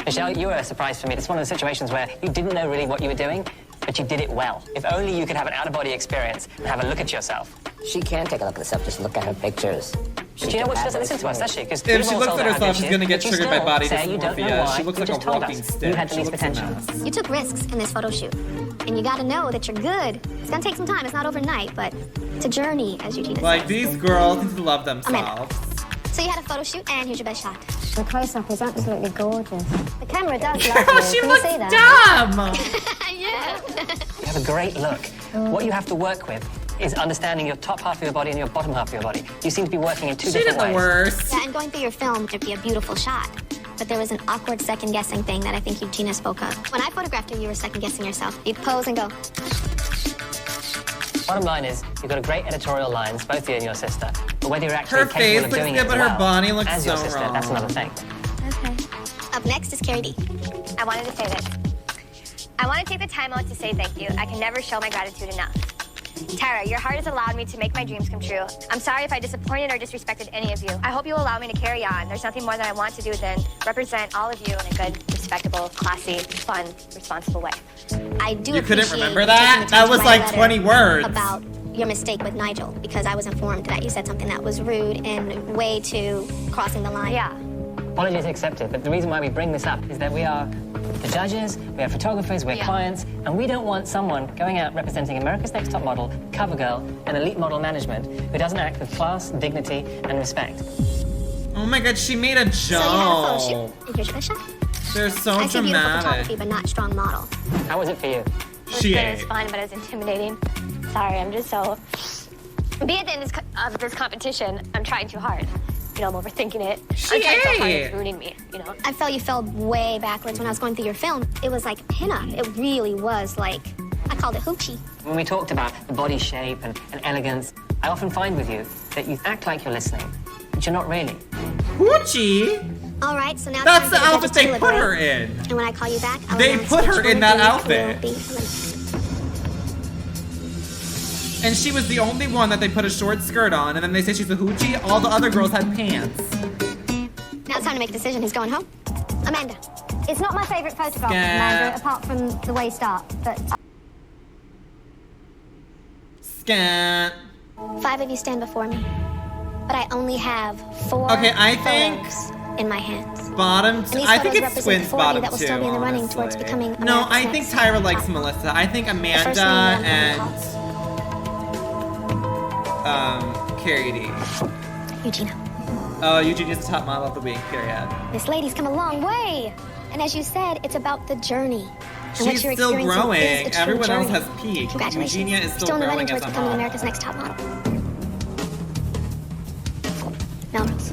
Michelle, you were a surprise for me. It's one of the situations where you didn't know really what you were doing, but you did it well. If only you could have an out-of-body experience and have a look at yourself. She can take a look at herself. Just look at her pictures. Do you know what? She doesn't listen to us, does she? Because If she looks at herself, she's gonna get triggered by body dysmorphia. She looks like a walking stick. You had the She least looks a potential. mess. You took risks in this photo shoot, and you gotta know that you're good. It's gonna take some time, it's not overnight, but it's a journey, as Eugenia Like, says. these girls need to love themselves. So you had a photo shoot, and here's your best shot. The close-up is absolutely gorgeous. The camera does love Girl, you. she Can looks you see that? dumb! You have a great look. What you have to work with is understanding your top half of your body and your bottom half of your body. You seem to be working in two different ways. worst. Yeah, and going through your film, it'd be a beautiful shot. But there was an awkward second-guessing thing that I think Eugenia spoke of. When I photographed you, you were second-guessing yourself. You'd pose and go. Bottom line is, you've got a great editorial lines, both you and your sister. But whether you're actually Her capable face of looks doing good, it but as her well body looks as your so sister, wrong. that's another thing. Okay. Up next is 𝗂𝗄𝗧. I wanted to say this. I want to take the time out to say thank you. I can never show my gratitude enough. Tara, your heart has allowed me to make my dreams come true. I'm sorry if I disappointed or disrespected any of you. I hope you allow me to carry on. There's nothing more that I want to do than represent all of you in a good, respectable, classy, fun, responsible way. I do You couldn't appreciate remember you that? taking the time That to was write a like letter 20 words. About your mistake with Nigel, because I was informed that you said something that was rude and way too crossing the line. Yeah. Apologies accepted, but the reason why we bring this up is that we are the judges, we are photographers, we're clients, and we don't want someone going out representing America's Next Top Model, CoverGirl, and elite model management who doesn't act with class, dignity, and respect. Oh my god, she made a joke. So you had a photo shoot, and here's your best shot. They're so I see beautiful dramatic. photography, but not strong model. How was it for you? It was fun, but it was intimidating. Sorry, I'm just so... Being at the end of this competition, I'm trying too hard. You know, I'm overthinking it. I'm trying so hard, it's ruining me, you know? I felt you fell way backwards when I was going through your film. It was like pinup. It really was like, I called it hoochie. When we talked about the body shape and elegance, I often find with you that you act like you're listening, but you're not really. Hoochie? All right, so now That's it's the time for outfit judges to they put her deliberate. in. And when I call you back, I'll They announce put which her one in of that these outfit. will be eliminated. And she was the only one that they put a short skirt on, and then they say she's a hoochie. All the other girls had pants. Now it's time to make a decision. Who's going home? Amanda. It's not my favourite photograph, Amanda, apart from the waist up, but... Scat. 5 of you stand before me, but I only have 4 Okay, I think photos in my hands. Bottom. And these I think photos it's represent Twins 4 of you bottom that will two. still be in the running towards honestly. becoming No, America's I think Next Tyra Top likes Model. Melissa. I think The first Amanda name that I'm and Carrie D. Eugenia. Oh, Eugenia's the top model of the week. Period. This lady's come a long way. And as you said, it's about the journey. And what She's you're still experiencing growing. is a true Everyone else journey. has peaked. Congratulations. Eugenia is You're still still in the running growing towards as a becoming model. America's Next Top Model. Melrose.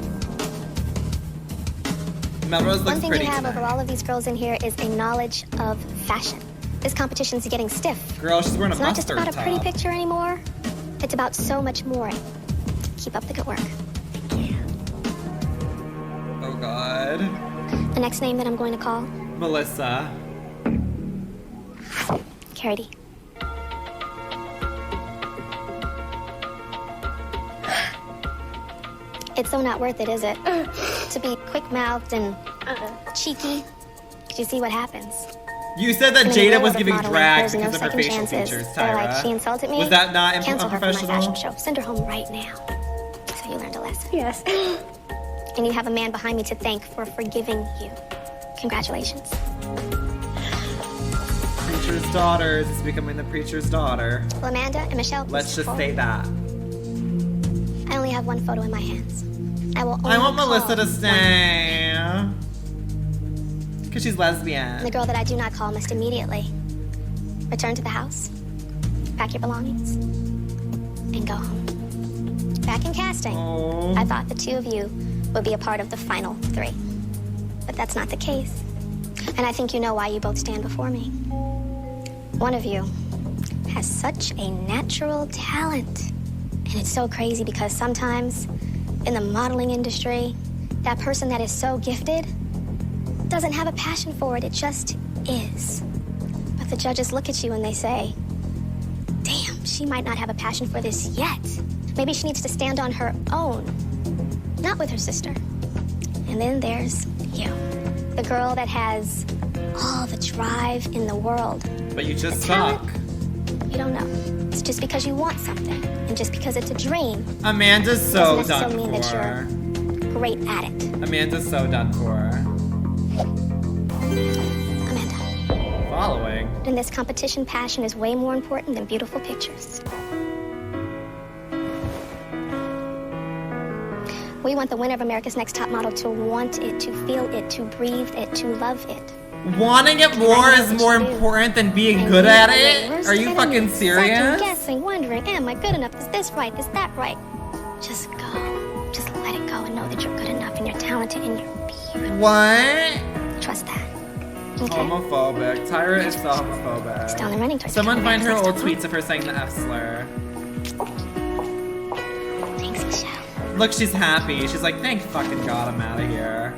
Melrose One looks thing pretty you have tonight. over all of these girls in here is a knowledge of fashion. This competition's getting stiff. Girl, she's wearing a It's not just mustard about a pretty top. picture anymore. It's about so much more. Keep up the good work. Oh God. The next name that I'm going to call, Melissa. Carrie D. It's so not worth it, is it? To be quick-mouthed and cheeky. Did you see what happens? You said that And in the Jada world was of giving modeling, drag there's no because of her second facial chances. features, They're Tyra. like, she insulted me. Was that not Cancel her from my fashion unprofessional? show. Send her home right now. So you learned a lesson. Yes. And you have a man behind me to thank for forgiving you. Congratulations. Preacher's daughters is becoming the preacher's daughter. Well, Amanda and Michelle, Let's just forward. say that. I only have 1 photo in my hands. I will only I want call Melissa to one. stay. Because she's And the lesbian. girl that I do not call must immediately return to the house, pack your belongings, and go home. Back in casting, I thought the 2 of you would be a part of the final 3. But that's not the case. And I think you know why you both stand before me. One of you has such a natural talent. And it's so crazy because sometimes in the modeling industry, that person that is so gifted doesn't have a passion for it. It just is. But the judges look at you and they say, damn, she might not have a passion for this yet. Maybe she needs to stand on her own, not with her sister. And then there's you, the girl that has all the drive in the world. But you just The talent, suck. You don't know. It's just because you want something And just because it's a dream, Amanda's so doesn't done necessarily mean that for. you're great at it. Amanda's so done for. Amanda. Following. In this competition, passion is way more important than beautiful pictures. We want the winner of America's Next Top Model to want it, to feel it, to breathe it, to love it. Wanting it more is more important than being good at it? Are you fucking serious? Second guessing, wondering, am I good enough? Is this right? Is that right? Just go. Just let it go and know that you're good enough and you're talented and you're beautiful. What? Trust that. Okay? Homophobic. Tyra is so homophobic. It's down the running towards Someone becoming find her America's old Next tweets of her saying the F slur. Thanks, Michelle. Look, she's happy. She's like, thank fucking God I'm out of here.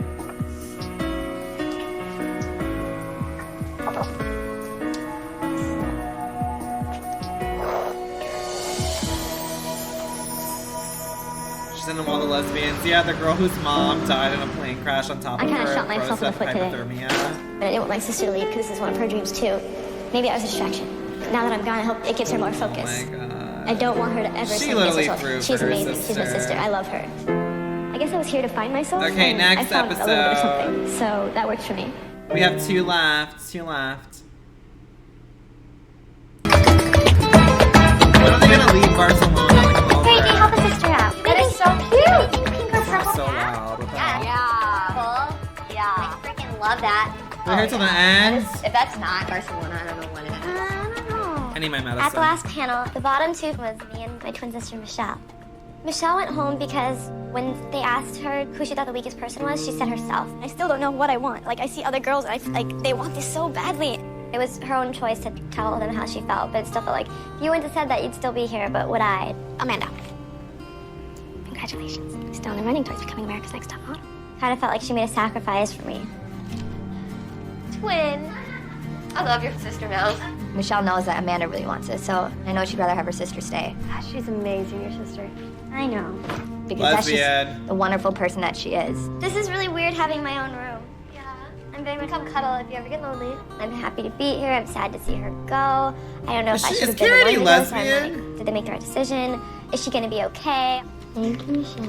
She's in all the lesbians. Yeah, the girl whose mom died in a plane crash on top of her. I kind of shot myself in the foot today. Hypothermia. But I didn't want my sister to leave because this is one of her dreams too. Maybe I was a distraction. Now that I'm gone, I hope it gives her more focus. Oh my God. I don't want her to ever She second literally guess herself. threw She's for her amazing. She's my sister. sister. I love her. I guess I was here to find myself. Okay, and next I found a little bit of episode. something, so that works for me. We have 2 left. 2 left. When are they gonna leave Barcelona? Like, Hey, they help a sister out. That is so cute. That's so loud. What the hell? Yeah. Cool. Yeah. I freaking love that. We're here till the end. If that's not Barcelona, I don't know what it is. I don't know. I need my medicine. At the last panel, the bottom two was me and my twin sister, Michelle. Michelle went home because when they asked her who she thought the weakest person was, she said herself. I still don't know what I want. Like, I see other girls, and they want this so badly. It was her own choice to tell them how she felt, but it still felt like, if you wouldn't have said that, you'd still be here, but would I? Amanda. Congratulations. Still in the running towards becoming America's Next Top Model. Kind of felt like she made a sacrifice for me. Twin. I love your sister now. Michelle knows that Amanda really wants it, so I know she'd rather have her sister stay. Gosh, she's amazing, your sister. I know. Because that's Lesbian. just the wonderful person that she is. This is really weird having my own room. Yeah. I'm very much Come cuddle if you ever get lonely. I'm happy to be here. I'm sad to see her go. I don't know if I Is should have been the one Kennedy to go, so I'm lesbian? like, did they make the right decision? Is she gonna be okay? Thank you, Michelle.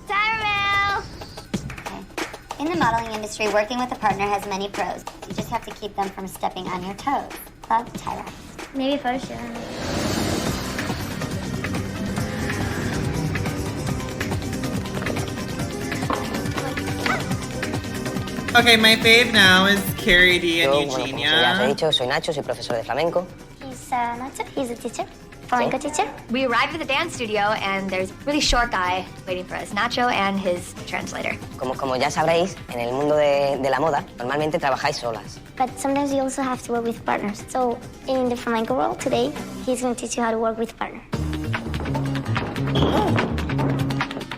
Tyrell! In the modeling industry, working with a partner has many pros. You just have to keep them from stepping on your toes. Love, Tyra. Maybe a photo shoot. Okay, my fave now is Carrie D and Yo, bueno, como ya os he Eugenia. dicho, soy Nacho, soy profesor de flamenco. He's a teacher. Flamenco teacher. We arrived at the dance studio, and there's a really short guy waiting for us, Nacho and his translator. Como ya sabréis, en el mundo de la moda, normalmente trabajáis solas. But sometimes you also have to work with partners. So in the flamenco world today, he's going to teach you how to work with partner.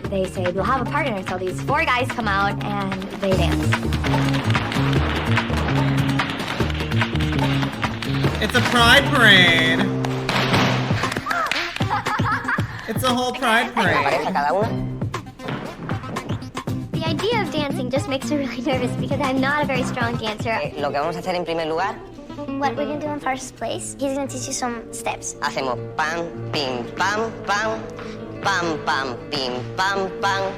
They say, we'll have a partner, so these 4 guys come out, and they dance. It's a pride parade. It's a whole pride Una pareja parade. cada una. The idea of dancing just makes me really nervous because I'm not a very strong dancer. Lo que vamos a hacer en primer lugar, What we're going to do in first place, he's going to teach you some steps. hacemos pam, pim, pam, pam, pam, pam, pim, pam, pam,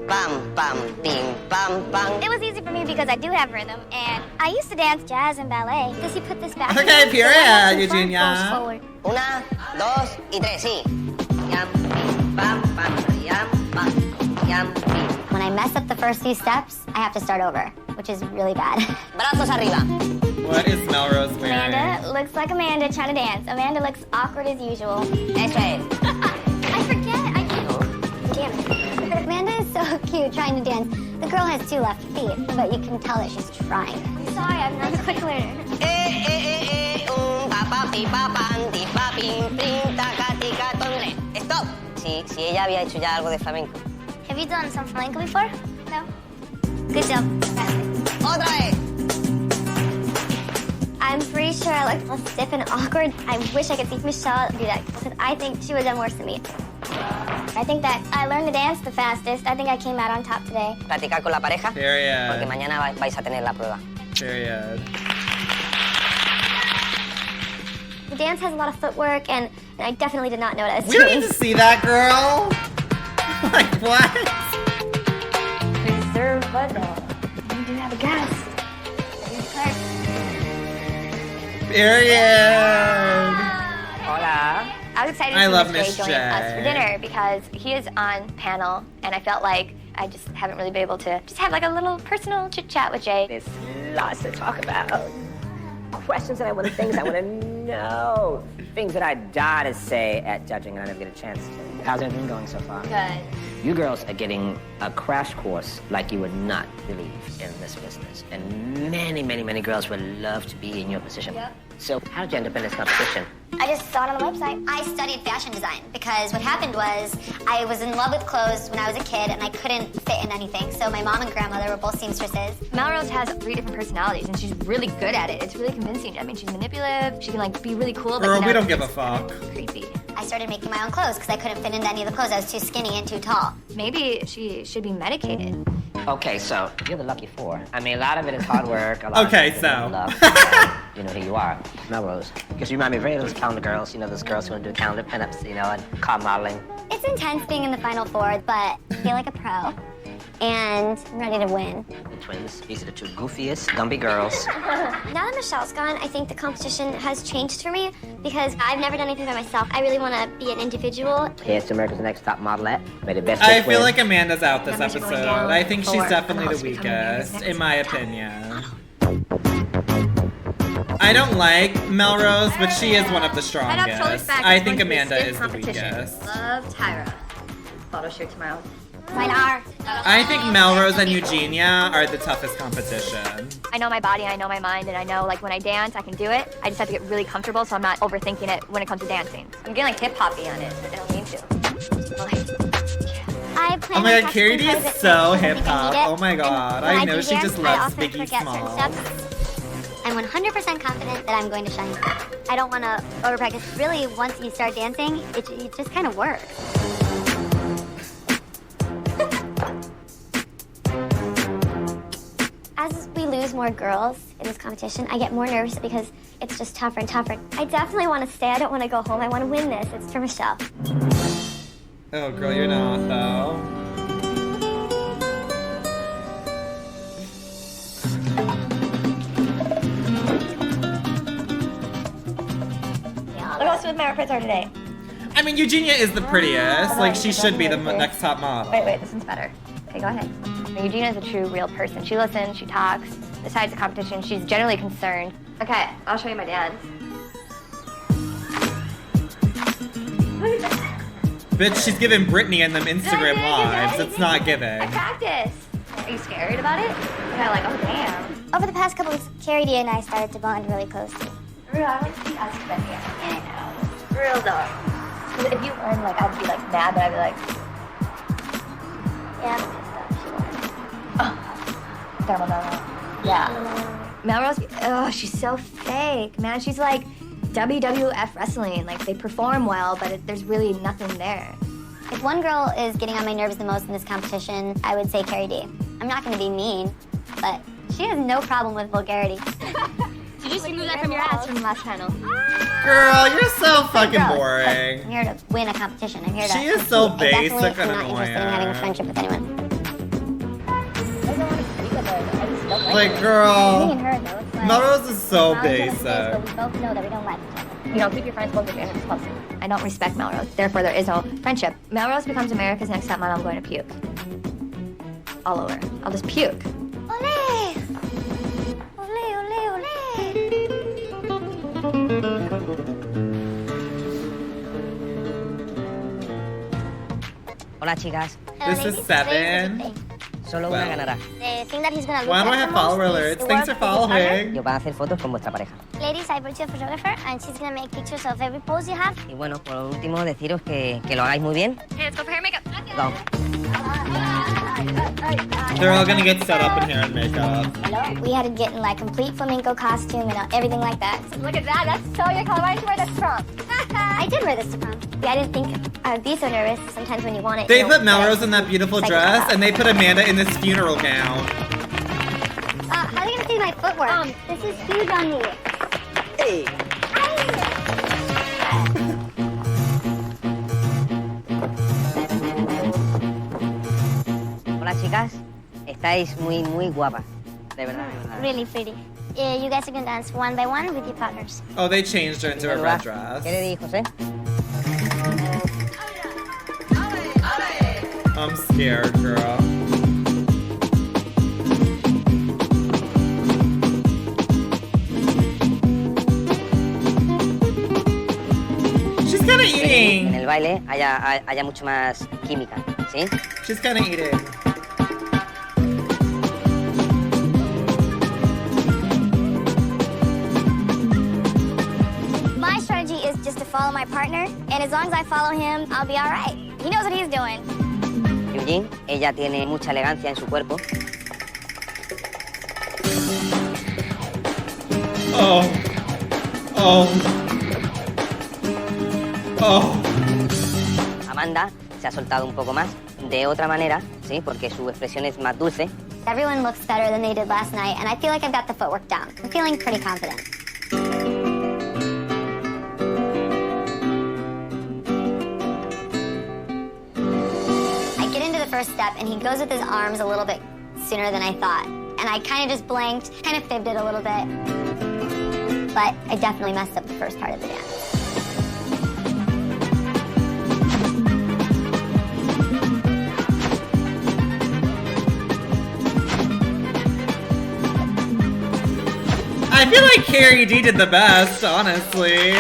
pam, pam, pim, pam, pam. It was easy for me because I do have rhythm, and I used to dance jazz and ballet. Does he put this back? Okay, period, The front Eugenia. goes forward. 1, 2 y 3, sí. Yam, pim, pam, pam, yam, pam, yam, pim. When I mess up the first few steps, I have to start over, which is really bad. Brazos arriba. What is Melrose wearing? Amanda looks like Amanda trying to dance. Amanda looks awkward as usual. Eso es. I forget. I can't. Damn it. Amanda is so cute trying to dance. The girl has 2 left feet, but you can tell that she's trying. I'm sorry, I'm not a quick learner. Pa, pa, pi, pa, pan, ti, pa, pim, pim, taca, tica, tonre. Stop. Si ella había hecho ya algo de flamenco. Have you done some flamenco before? No. Good job. Otra vez. I'm pretty sure I looked a little stiff and awkward. I wish I could see Michelle do that because I think she would have done worse than me. I think that I learned to dance the fastest. I think I came out on top today. Practicar con la pareja. Porque Period. mañana vais a tener la prueba. Period. The dance has a lot of footwork, and I definitely did not know what I was We doing. don't need to see that, girl. Like, what? You do have a guest. Period. Hola. I was excited I to love see Miss Miss J join us J. for dinner because he is on panel, and I felt like I just haven't really been able to just have like a little personal chit chat with Jay. There's lots to talk about. Questions that I want to, things I want to know. Things that I die to say at judging and I never get a chance to. How's everything going so far? Good. You girls are getting a crash course like you would not believe in this business. And many, many, many girls would love to be in your position. Yep. So how did you end up in this competition? I just saw it on the website. I studied fashion design because what happened was I was in love with clothes when I was a kid and I couldn't fit in anything. So my mom and grandmother were both seamstresses. Melrose has 3 different personalities, and she's really good at it. It's really convincing. I mean, she's manipulative. She can like be really cool. But Girl, you know, we don't give a fuck. Creepy. I started making my own clothes because I couldn't fit into any of the clothes. I was too skinny and too tall. Maybe she should be medicated. Okay, so you're the lucky 4. I mean, a lot of it is hard work. A lot Okay, of it is so. luck. You know who you are, Melrose. Because you remind me very of those calendar girls. You know, those girls who want to do calendar pinups, you know, and car modeling. It's intense being in the Final Four, but I feel like a pro. And I'm ready to win. The twins, these are the 2 goofiest, Gumby girls. Now that Michelle's gone, I think the competition has changed for me because I've never done anything by myself. I really want to be an individual. Here's to America's Next Top Modelette. May the best I chick feel win. like Amanda's out this Numbers are going episode. down I think she's for definitely the the host becoming America's weakest, Next in my Top opinion. I don't like Melrose, but she is one of the Head up, shoulders strongest. back. I It's think going to be a Amanda stiff is the competition. weakest. Love Tyra. Photo shoot tomorrow. Mine are. I think Melrose and Eugenia are the toughest competition. I know my body, I know my mind, and I know like when I dance, I can do it. I just have to get really comfortable so I'm not overthinking it when it comes to dancing. I'm getting like hip-hoppy on it. I don't mean to. I plan Oh my on god, Carrie D practicing is quite a bit so because I hip think I hop. need it. Oh my god, And when I know do she dance, just I loves often Biggie forget certain Smalls. steps. I'm 100% confident that I'm going to shine. I don't want to over-practice. Really, once you start dancing, it just kind of works. As we lose more girls in this competition, I get more nervous because it's just tougher and tougher. I definitely want to stay. I don't want to go home. I want to win this. It's for Michelle. Oh girl, you're not though. Look how smooth my outfits are today. I mean, Eugenia is the prettiest. Like, she should be the next top model. Wait, this one's better. Okay, go ahead. Eugenia is a true, real person. She listens, she talks. Besides the competition, she's generally concerned. Okay, I'll show you my dance. Bitch, she's giving Britney and them Instagram lives. It's not giving. I practice. Are you scared about it? You're kind of like, oh damn. Over the past couple weeks, Carrie D and I started to bond really closely. Real, I like to be us together. Yeah, I know. Real though. 'Cause if you won, like, I'd be like mad, but I'd be like, Yeah, I'm pissed off. She won. Oh. Yeah. Melrose, oh, she's so fake, man. She's like WWF wrestling. Like, they perform well, but there's really nothing there. If one girl is getting on my nerves the most in this competition, I would say Carrie D. I'm not going to be mean, but she has no problem with vulgarity. Did you smooth that from your ass from the last panel? Girl, you're so fucking Gross, boring. but I'm here to win a competition. I'm here to She is so compete. I basic definitely and am not interested in having a annoying. friendship with anyone. Like, girl, Me and her, though, it's like, Melrose is so we're all each other's basic. friends, but we both know that we don't like each other. You know, keep your friends close if your enemies close. I don't respect Melrose, therefore there is no friendship. Melrose becomes America's Next Top Model, I'm going to puke. All over. I'll just puke. Ole! Ole, ole, ole! Hola, chicas. This is 7. Solo una ganará. The thing that he's gonna look Why do I at have the most follower is alerts? the Thanks work for with each other. following. Y os van a hacer fotos con vuestra pareja. Ladies, I brought you a photographer, and she's gonna make pictures of every pose you have. Y bueno, por último, deciros que lo hagáis muy bien. Hey, let's go for hair makeup. Go. They're all gonna get set up in hair and makeup. We had to get in like complete flamenco costume and everything like that. Look at that, that's so your color. Why did you wear this to prom? I did wear this to prom. I didn't think I would be so nervous. Sometimes when you want it, They you put don't Melrose in that beautiful Psycho. dress, and they put Amanda in this funeral gown. How are you gonna see my footwork? This is huge on me. Hey. chicas, estáis muy, muy guapas. De verdad, de verdad. Really pretty. You guys are gonna dance one by one with your partners. Oh, they changed her into a red dress. ¿Qué le di, José? I'm scared, girl. She's kind of eating. En el baile haya mucho más química, ¿sí? She's kind of eating. My strategy is just to follow my partner, and as long as I follow him, I'll be all right. He knows what he's doing. Eugene, ella tiene mucha elegancia en su cuerpo. Oh. Oh. Oh. Amanda se ha soltado un poco más, de otra manera, ¿sí? Porque su expresión es más dulce. Everyone looks better than they did last night, and I feel like I've got the footwork down. I'm feeling pretty confident. I get into the first step, and he goes with his arms a little bit sooner than I thought. And I kind of just blanked, kind of fibbed it a little bit. But I definitely messed up the first part of the dance. I feel like Carrie D did the best, honestly.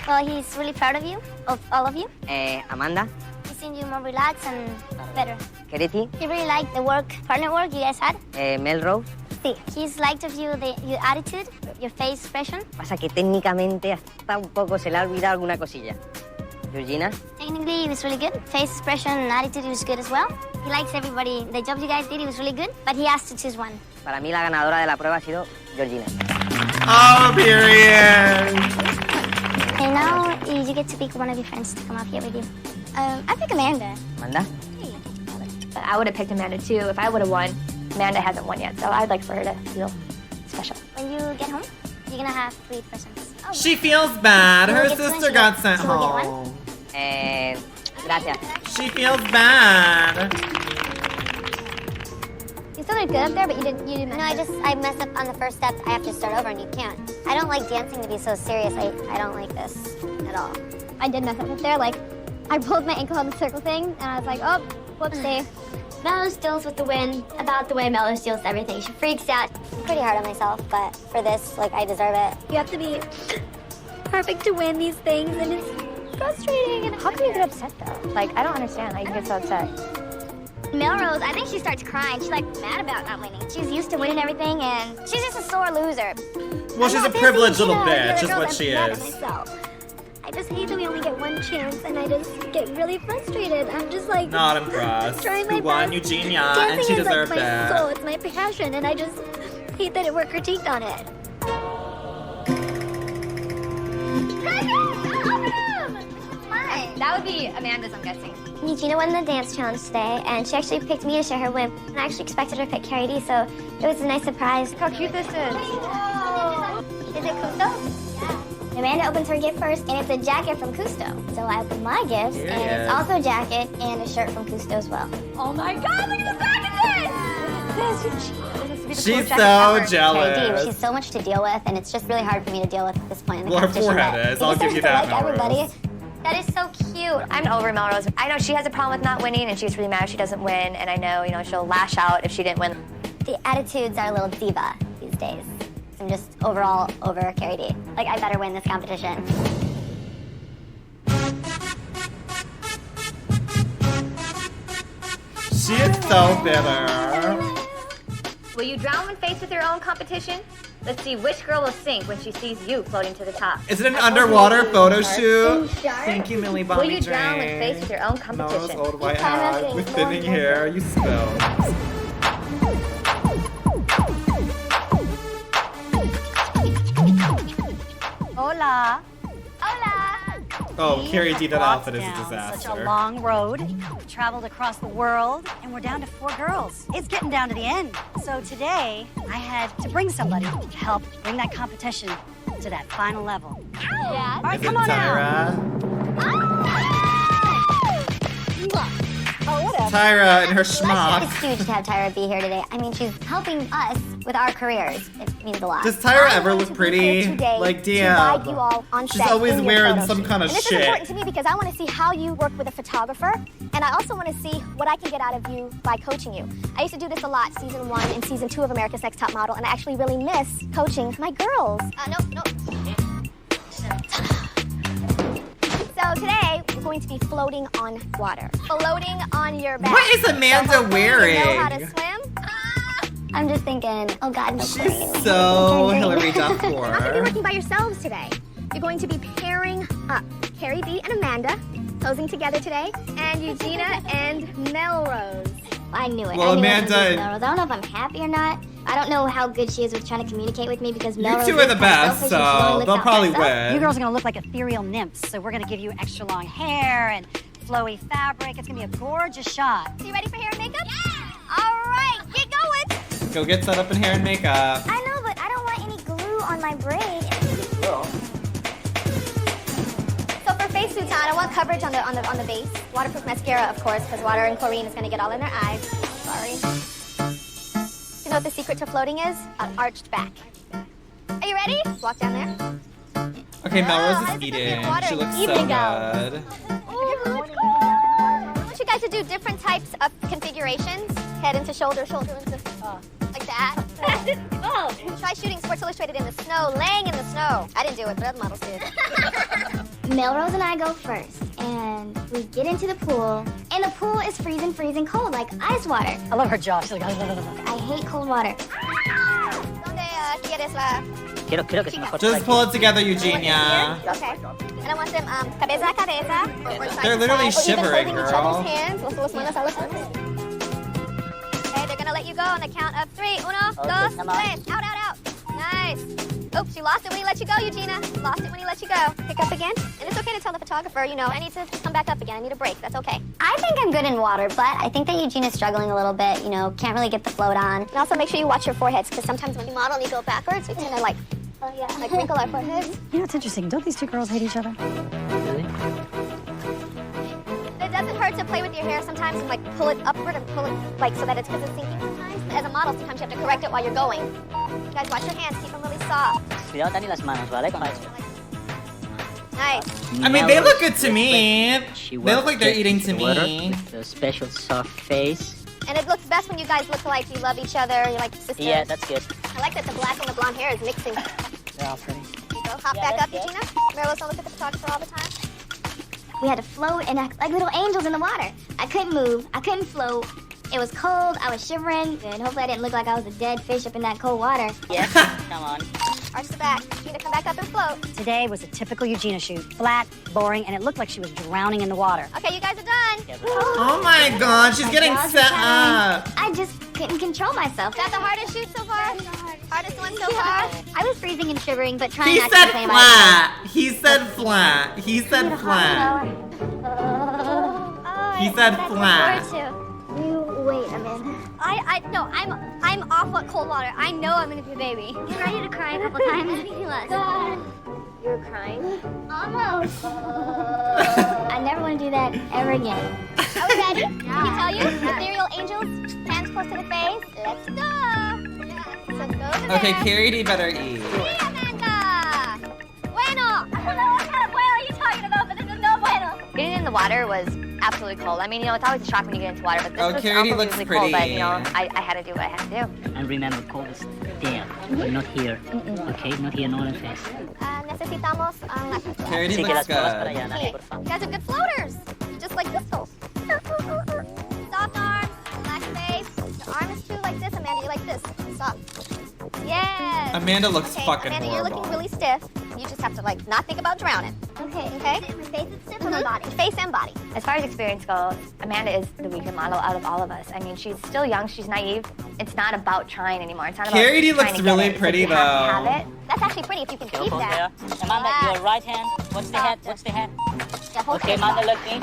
Well, he's really proud of you, of all of you. Amanda. He's seen you more relaxed and better. 𝗀𝗄𝗧. He really liked the partner work you guys had. Melrose. Sí, he's liked of you your attitude, your face expression. Pasa que técnicamente hasta un poco se le ha olvidado alguna cosilla. Georgina. Technically, he was really good. Face expression and attitude was good as well. He likes everybody. The job you guys did, he was really good, but he has to choose one. Para mí la ganadora de la prueba ha sido Georgina. Oh, period. And now you get to pick one of your friends to come up here with you. I pick Amanda. Amanda? But I would have picked Amanda too if I would have won. Amanda hasn't won yet, so I'd like for her to feel special. When you get home, you're gonna have 3 presents. Oh, She feels bad. Her We'll get sister one. got sent So we'll get home. Gracias. She feels bad. You still did good up there, but you didn't. No, I messed up on the first step. I have to start over, and you can't. I don't like dancing to be so serious. I don't like this at all. I did mess up there. Like, I pulled my ankle on the circle thing, and I was like, oh, whoopsie. Mello steals with the win. About the way Mello steals everything. She freaks out. I'm pretty hard on myself, but for this, like, I deserve it. You have to be perfect to win these things, and it's frustrating. And How can you get upset though? Like, I don't understand how you can get so upset. Melrose, I think she starts crying. She's like mad about not winning. She's used to winning everything, and she's just a sore loser. Well, she's a privileged little bitch, is what she is. I just hate that we only get one chance, and I just get really frustrated. I'm just like Not impressed. trying my Who won? best. Eugenia, Dancing and she is deserved like my that. soul. It's my passion, and I just hate that we're critiqued on it. That would be Amanda's, I'm guessing. Eugenia won the dance challenge today, and she actually picked me to share her win. And I actually expected her to pick Carrie D, so it was a nice surprise. How cute this is. Is it Cousteau? Yeah. Amanda opens her gift first, and it's a jacket from Cousteau. So I open my gifts, and it's also a jacket and a shirt from Cousteau as well. Oh my god, look at the back of this! She's so jealous. Carrie D, she's so much to deal with, and it's just really hard for me to deal with at this point in the Well, her competition. forehead but is. he I'll just give you starts that, to like Melrose. everybody. That is so cute. I'm over Melrose. I know she has a problem with not winning, and she's really mad if she doesn't win, and I know, she'll lash out if she didn't win. The attitudes are a little diva these days. I'm just overall over Carrie D. Like, I better win this competition. She is so bitter. Will you drown when faced with your own competition? Let's see which girl will sink when she sees you floating to the top. Is it an underwater photo shoot? Thank you, Millie Bobby Will you drown when faced with your own competition? Nose, old white hat, with thinning hair, you spill. Hola. Hola. Oh, Carrie D, that outfit is a Down disaster. Such a long road. We've traveled across the world, and we're down to 4 girls. It's getting down to the end. So today, I had to bring somebody to help bring that competition to that final level. Yeah. All right, Is come it on Tyra? out. Oh, whatever. Tyra and her It's schmuck. huge to have Tyra be here today. I mean, she's helping us with our careers. It means a lot. Does Tyra ever look pretty? Like, damn. You all on She's set always in your wearing photo some shoot. kind of and this shit. is important to me because I want to see how you work with a photographer, and I also want to see what I can get out of you by coaching you. I used to do this a lot, season 1 and season 2 of America's Next Top Model, and I actually really miss coaching my girls. No. So today, we're going to be floating on water. Floating on your back. What is Amanda so wearing? You know how to swim? I'm just thinking, oh God, no. She's so Hillary Not going to be Duff. working by yourselves today. You're going to be pairing up. Carrie B and Amanda posing together today, and Eugenia and Melrose. I knew it. Well, I knew Amanda it was and- Melrose. I don't know if I'm happy or not. I don't know how good she is with trying to communicate with me because You Melrose two are the is best, selfish and she only so looks they'll out for probably herself. win. You girls are gonna look like ethereal nymphs, so we're gonna give you extra long hair and flowy fabric. It's gonna be a gorgeous shot. So you ready for hair and makeup? Yeah! All right, get going. Go get set up in hair and makeup. I know, but I don't want any glue on my braid. So for face suits on, I want coverage on the base. Waterproof mascara, of course, because water and chlorine is going to get all in their eyes. Sorry. You know what the secret to floating is? An arched back. Are you ready? Walk down there. Okay, Melrose how is does it feel eating. water She and looks so evening good. I want you guys to do different types of configurations. Head into shoulder, shoulder into, like that. Try shooting Sports Illustrated in the snow, laying in the snow. I didn't do it, but other models did. Melrose and I go first, and we get into the pool, and the pool is freezing cold, like ice water. I love her jaw. She's like, I hate cold water. ¿Dónde quieres la? Quiero que se me corte Just like pull it together, Eugenia. Okay. And I want them cabeza a cabeza. Or side They're to literally side, or even shivering, holding each girl. other's hands. Los manos a los manos. Okay, they're gonna let you go on the count of 3. 1, 2, 3. Out. Nice. Oops, you lost it when he let you go, Eugenia. Lost it when he let you go. Pick up again. And it's okay to tell the photographer, you know, I need to come back up again. I need a break. That's okay. I think I'm good in water, but I think that Eugenia's struggling a little bit. You know, can't really get the float on. And also make sure you watch your foreheads, because sometimes when you model and you go backwards, we tend to like wrinkle our foreheads. you know, it's interesting. Don't these two girls hate each other? It doesn't hurt to play with your hair sometimes and like pull it upward and pull it like so that it's because it's sinking sometimes. As a model, sometimes you have to correct it while you're going. You guys watch your hands, keep them really soft. Cuidado, Dani, las manos, ¿vale? Con eso. Nice. I mean, they look good to me. She They look like they're works eating to the water me. with a special soft face. And it looks best when you guys look like you love each other, you're like sisters. Yeah, that's good. I like that the black and the blonde hair is mixing. They're all pretty. You go, hop back up, Eugenia. Marilyn, don't look at the photographer all the time. We had to float and act like little angels in the water. I couldn't move. I couldn't float. It was cold. I was shivering. And hopefully I didn't look like I was a dead fish up in that cold water. Yeah, come on. Arch the back. Eugenia, come back up and float. Today was a typical Eugenia shoot. Flat, boring, and it looked like she was drowning in the water. Okay, you guys are done. Oh my god, she's getting jaws are set tight. up. I just couldn't control myself. Is that the hardest shoot so far? Hardest one so far? I was freezing and shivering, but trying He not said to complain flat. He said flat. He said flat. He said flat. You wait a minute. No, I'm off what cold water. I know I'm gonna be a baby. You ready to cry a couple times? God. You're crying? Almost. I never want to do that ever again. Are we ready? Can you tell you? Ethereal angels, hands close to the face. Let's go. So go to Okay, there. Carrie D better eat. Sí, Amanda. Bueno. I don't know what kind of bueno you're talking about, but this is no bueno. Getting in the water was absolutely cold. I mean, you know, it's always a shock when you get into water, but this was Carrie looks unbelievably cold. But pretty. you know, I had to do what I had to do. And remember, cold is there, not here. Okay, not here, not on face. Necesitamos la Carrie D Así que looks las pruebas para good. allá, Dani, por favor. You guys are good floaters, just like this girl. Soft arms, relaxed face. Your arm is too like this, Amanda. You like this, soft. Yes. Amanda looks fucking Amanda, horrible. you're looking really stiff. You just have to like not think about drowning. Okay. Okay. My face is stiff on my body. Face and body. As far as experience goes, Amanda is the weaker model out of all of us. I mean, she's still young, she's naive. It's not about trying anymore. It's not about Carrie D trying looks to get really it. It's pretty, like you have to though. have it. That's actually pretty if you can keep that. Amanda, your right hand. What's the head? What's the head? Yeah, hold Okay, it. Amanda, look me.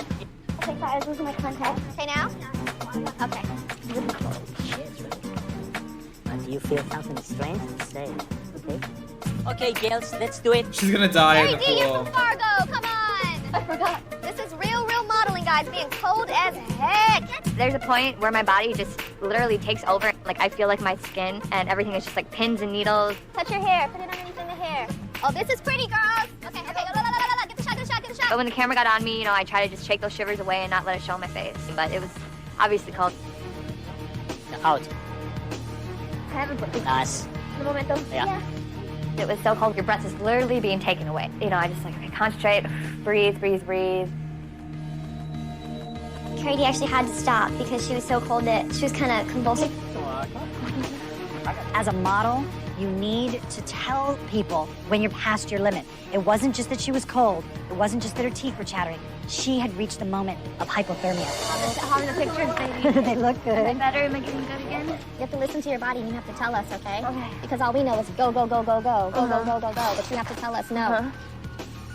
Okay, sorry, I was losing my contact. Okay, now? Okay. Do you feel something strange? Say it, okay? Okay, girls, let's do it. She's gonna die in Carrie the D, you're pool. from Fargo. Come on. I forgot. This is real modeling, guys. guys, being cold as heck. There's a point where my body just literally takes over. Like, I feel like my skin and everything is just like pins and needles. Touch your hair. Put it underneath in the hair. Oh, this is pretty, girls. Okay, okay, go, get the shot, get the shot, get the shot. But when the camera got on me, you know, I tried to just shake those shivers away and not let it show my face. But it was obviously cold. Out. I haven't put Nice. the momentum. Yeah. It was so cold. Your breath is literally being taken away. You know, I just like, okay, concentrate, breathe, breathe, breathe. Katie actually had to stop because she was so cold that she was kind of convulsive. As a model, you need to tell people when you're past your limit. It wasn't just that she was cold. It wasn't just that her teeth were chattering. She had reached the moment of hypothermia. How are the pictures, baby? They look good. Am I better? Am I getting good again? You have to listen to your body and you have to tell us, okay? Okay. Because all we know is go, go, go, go, go, go, go, go, go, go. But you have to tell us no.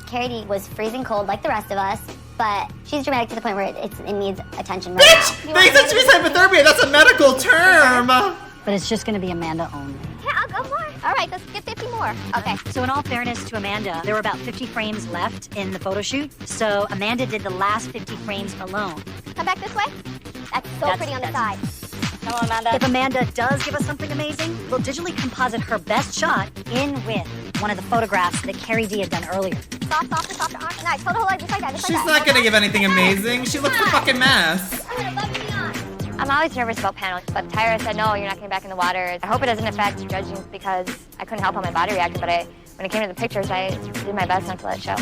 Katie was freezing cold like the rest of us, but she's dramatic to the point where it needs attention right now. They said she was hypothermia. That's a medical term. But it's just going to be Amanda only. Yeah, I'll go more. All right, let's get 50 more. Okay. So in all fairness to Amanda, there were about 50 frames left in the photo shoot. So Amanda did the last 50 frames alone. Come back this way. That's so pretty on the side. Come on, Amanda. If Amanda does give us something amazing, we'll digitally composite her best shot in with one of the photographs that Carrie D had done earlier. Soft, softer, softer arm. Nice. Hold on, just like that. Just She's like that. not gonna give anything amazing. She looks a fucking mess. I'm always nervous about panels, but Tyra said, no, you're not getting back in the water. I hope it doesn't affect judging because I couldn't help how my body reacted, but when it came to the pictures, I did my best not to let it show.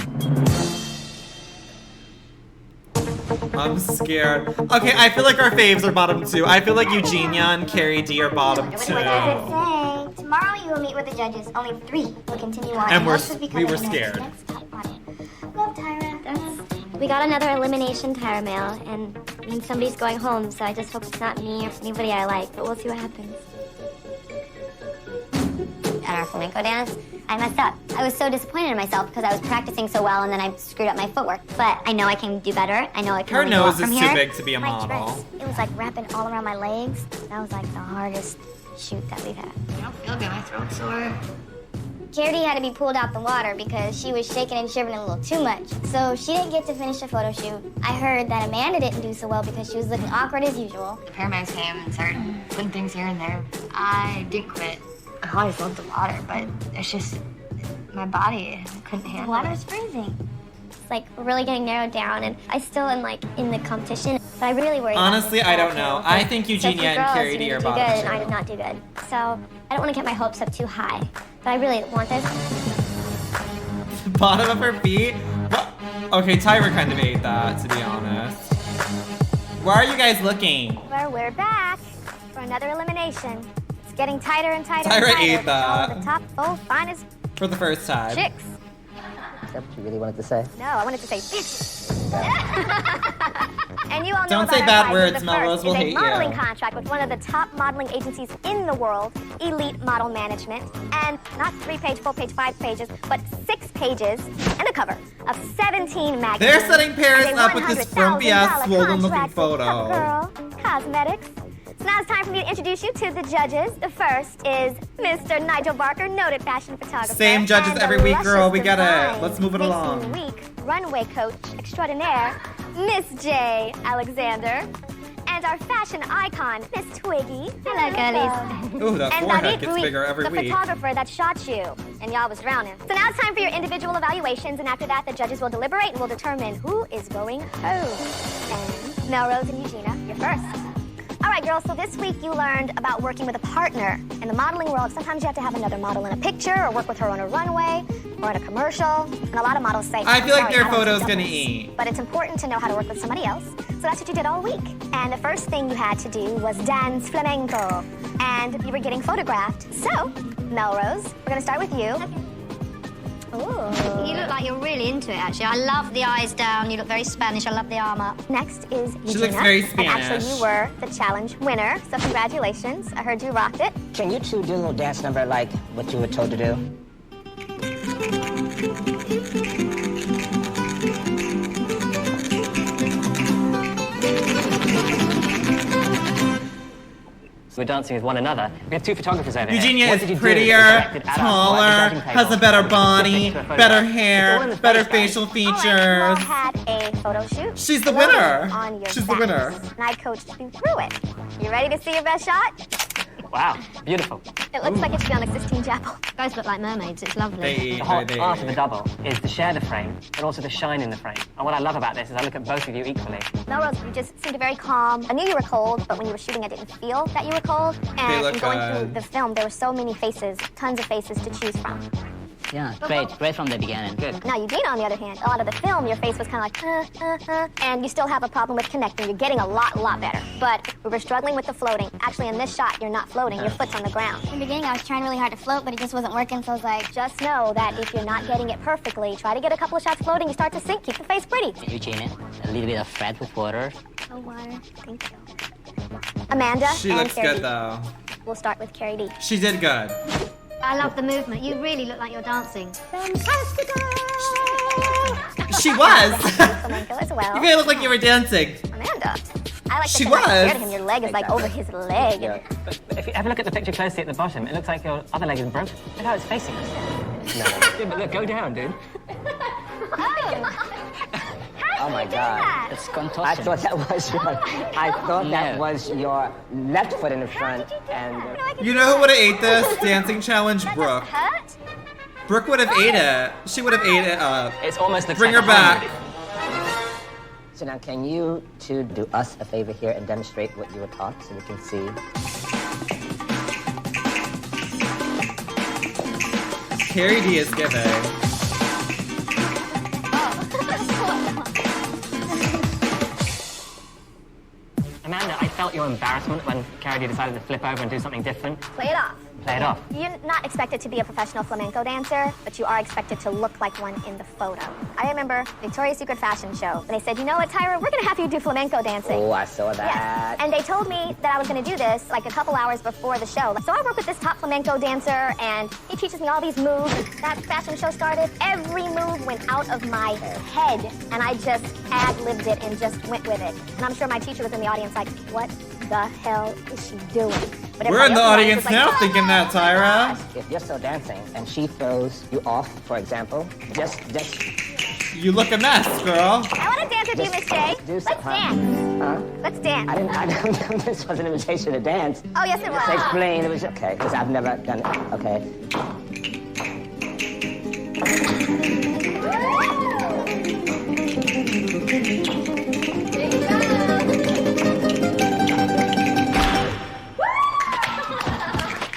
I'm scared. Okay, I feel like our faves are bottom 2. I feel like Eugenia and Carrie D are bottom 2. What does it say? Tomorrow you will meet with the judges. Only 3 will continue on. And we were scared. Love Tyra. We got another elimination Tyra mail, and I mean, somebody's going home, so I just hope it's not me or anybody I like, but we'll see what happens. At our flamenco dance, I messed up. I was so disappointed in myself because I was practicing so well and then I screwed up my footwork. But I know I can do better. I know I can. Her only go up nose is from too here. big to be a My model. dress, it was like wrapping all around my legs. That was like the hardest shoot that we've had. I don't feel good. My throat's sore. Katie had to be pulled out the water because she was shaking and shivering a little too much. So she didn't get to finish the photo shoot. I heard that Amanda didn't do so well because she was looking awkward as usual. The paramedics came and started putting things here and there. I did quit. I always loved the water, but it's just my body couldn't handle The water's freezing. It's like really getting narrowed down, and I still am like in the competition, but I really worry. Honestly, I don't know. I think Eugenia and Carrie D are bottom 2. And I did not do good. So I don't want to get my hopes up too high, but I really want this. Bottom of her feet? What? Okay, Tyra kind of ate that, to be honest. Where are you guys looking? Well, we're back for another elimination. It's getting tighter and tighter. Tyra and tighter. ate that. Oh, the top 4 finest For the first time. chicks. Is that what you really wanted to say? No, I wanted to say bitches. And you all know Don't about say our bad prize. words, The Melrose first will is hate a modeling you. contract with one of the top modeling agencies in the world, Elite Model Management, and not 3-page, 4-page, 5 pages, but 6 pages and a cover of 17 magazines. They're setting Paris and a up with this frumpy-ass, $100,000 swollen-looking contract with photo. CoverGirl Cosmetics. So now it's time for me to introduce you to the judges. The first is Mr. Nigel Barker, noted fashion photographer. Same judges and every the week, girl. We luscious gotta. divine Let's move it Makes along. Me Weak runway coach extraordinaire, Miss J. Alexander. And our fashion icon, Miss Twiggy. Hello, girlies. Ooh, that And forehead David gets Ruiz, bigger every the week. photographer that shot you, and y'all was drowning. So now it's time for your individual evaluations, and after that, the judges will deliberate and will determine who is going home. And Melrose and Eugenia, you're first. All right, girls, so this week you learned about working with a partner. In the modeling world, sometimes you have to have another model in a picture or work with her on a runway or in a commercial. And a lot of models say, I feel like "Sorry, their I don't do photo's gonna doubles." eat. But it's important to know how to work with somebody else. So that's what you did all week. And the first thing you had to do was dance flamenco. And you were getting photographed. So, Melrose, we're gonna start with you. Ooh. You look like you're really into it, actually. I love the eyes down. You look very Spanish. I love the arm up. Next is Eugenia. She looks very And actually, Spanish. you were the challenge winner, so congratulations. I heard you rocked it. Can you two do a little dance number like what you were told to do? We're dancing with one another. We have 2 photographers over Eugenia here. What is did you do? prettier, Selected at taller, the judging table. has a better body, Put a photo better back. It's all hair, in the better space, facial All right, you all features. had a a photo shoot. She's the floating winner. On your She's the backs. winner. And I coached you through it. You ready to see your best shot? Wow, beautiful. It looks like it should be on a Sistine Chapel. You guys look like mermaids. It's lovely. The whole art of the double is to share the frame, but also to shine in the frame. And what I love about this is I look at both of you equally. Melrose, you just seemed very calm. I knew you were cold, but when you were shooting, I didn't feel that you were cold. And look in going good. through the film, there were so many faces, tons of faces to choose from. Yeah, great from the beginning. Good. Now, Eugenia, on the other hand, a lot of the film, your face was kind of like, and you still have a problem with connecting. You're getting a lot better. But we were struggling with the floating. Actually, in this shot, you're not floating. Your foot's on the ground. In the beginning, I was trying really hard to float, but it just wasn't working, so I was like, Just know that if you're not getting it perfectly, try to get a couple of shots floating, you start to sink, keep the face pretty. Eugenia, a little bit of fret with water. No water. Thank you. Amanda She and looks Carrie good D. though. We'll start with Carrie D. She did good. I love the movement. You really look like you're dancing. She was. Flamenco as well. You made it look like you were dancing. Amanda. I like She the connection was. here to him. Your leg is like over his leg. Yeah. But if you ever look at the picture closely at the bottom, it looks like your other leg is broken. Look how it's facing us. No. Dude, but look, go down, dude. Oh my God. It's contortion. I thought that was your left foot in the front and You know who would have ate this dancing challenge? Brooke. Brooke would have ate it. She would have ate it up. It's almost looks Bring like her back. So now can you two do us a favor here and demonstrate what you were taught so we can see? Carrie D is giving. Amanda, I felt your embarrassment when Carrie D decided to flip over and do something different. Play it off. Play it off. You're not expected to be a professional flamenco dancer, but you are expected to look like one in the photo. I remember Victoria's Secret fashion show, and they said, you know what, Tyra, we're gonna have you do flamenco dancing. Oh, I saw that. Yes. And they told me that I was gonna do this like a couple hours before the show. So I work with this top flamenco dancer, and he teaches me all these moves. That fashion show started, every move went out of my head, and I just ad-libbed it and just went with it. And I'm sure my teacher was in the audience like, what the hell is she doing? But We're in the everybody audience else was like, now "Oh thinking my that, Tyra. If you're still dancing and she throws you off, for example, just You look a mess, girl. I want to dance with you, Miss J. Let's dance. Huh? Let's dance. I didn't this was an invitation to dance. Oh, yes, it was. To explain, it was okay, because I've never done it. Okay.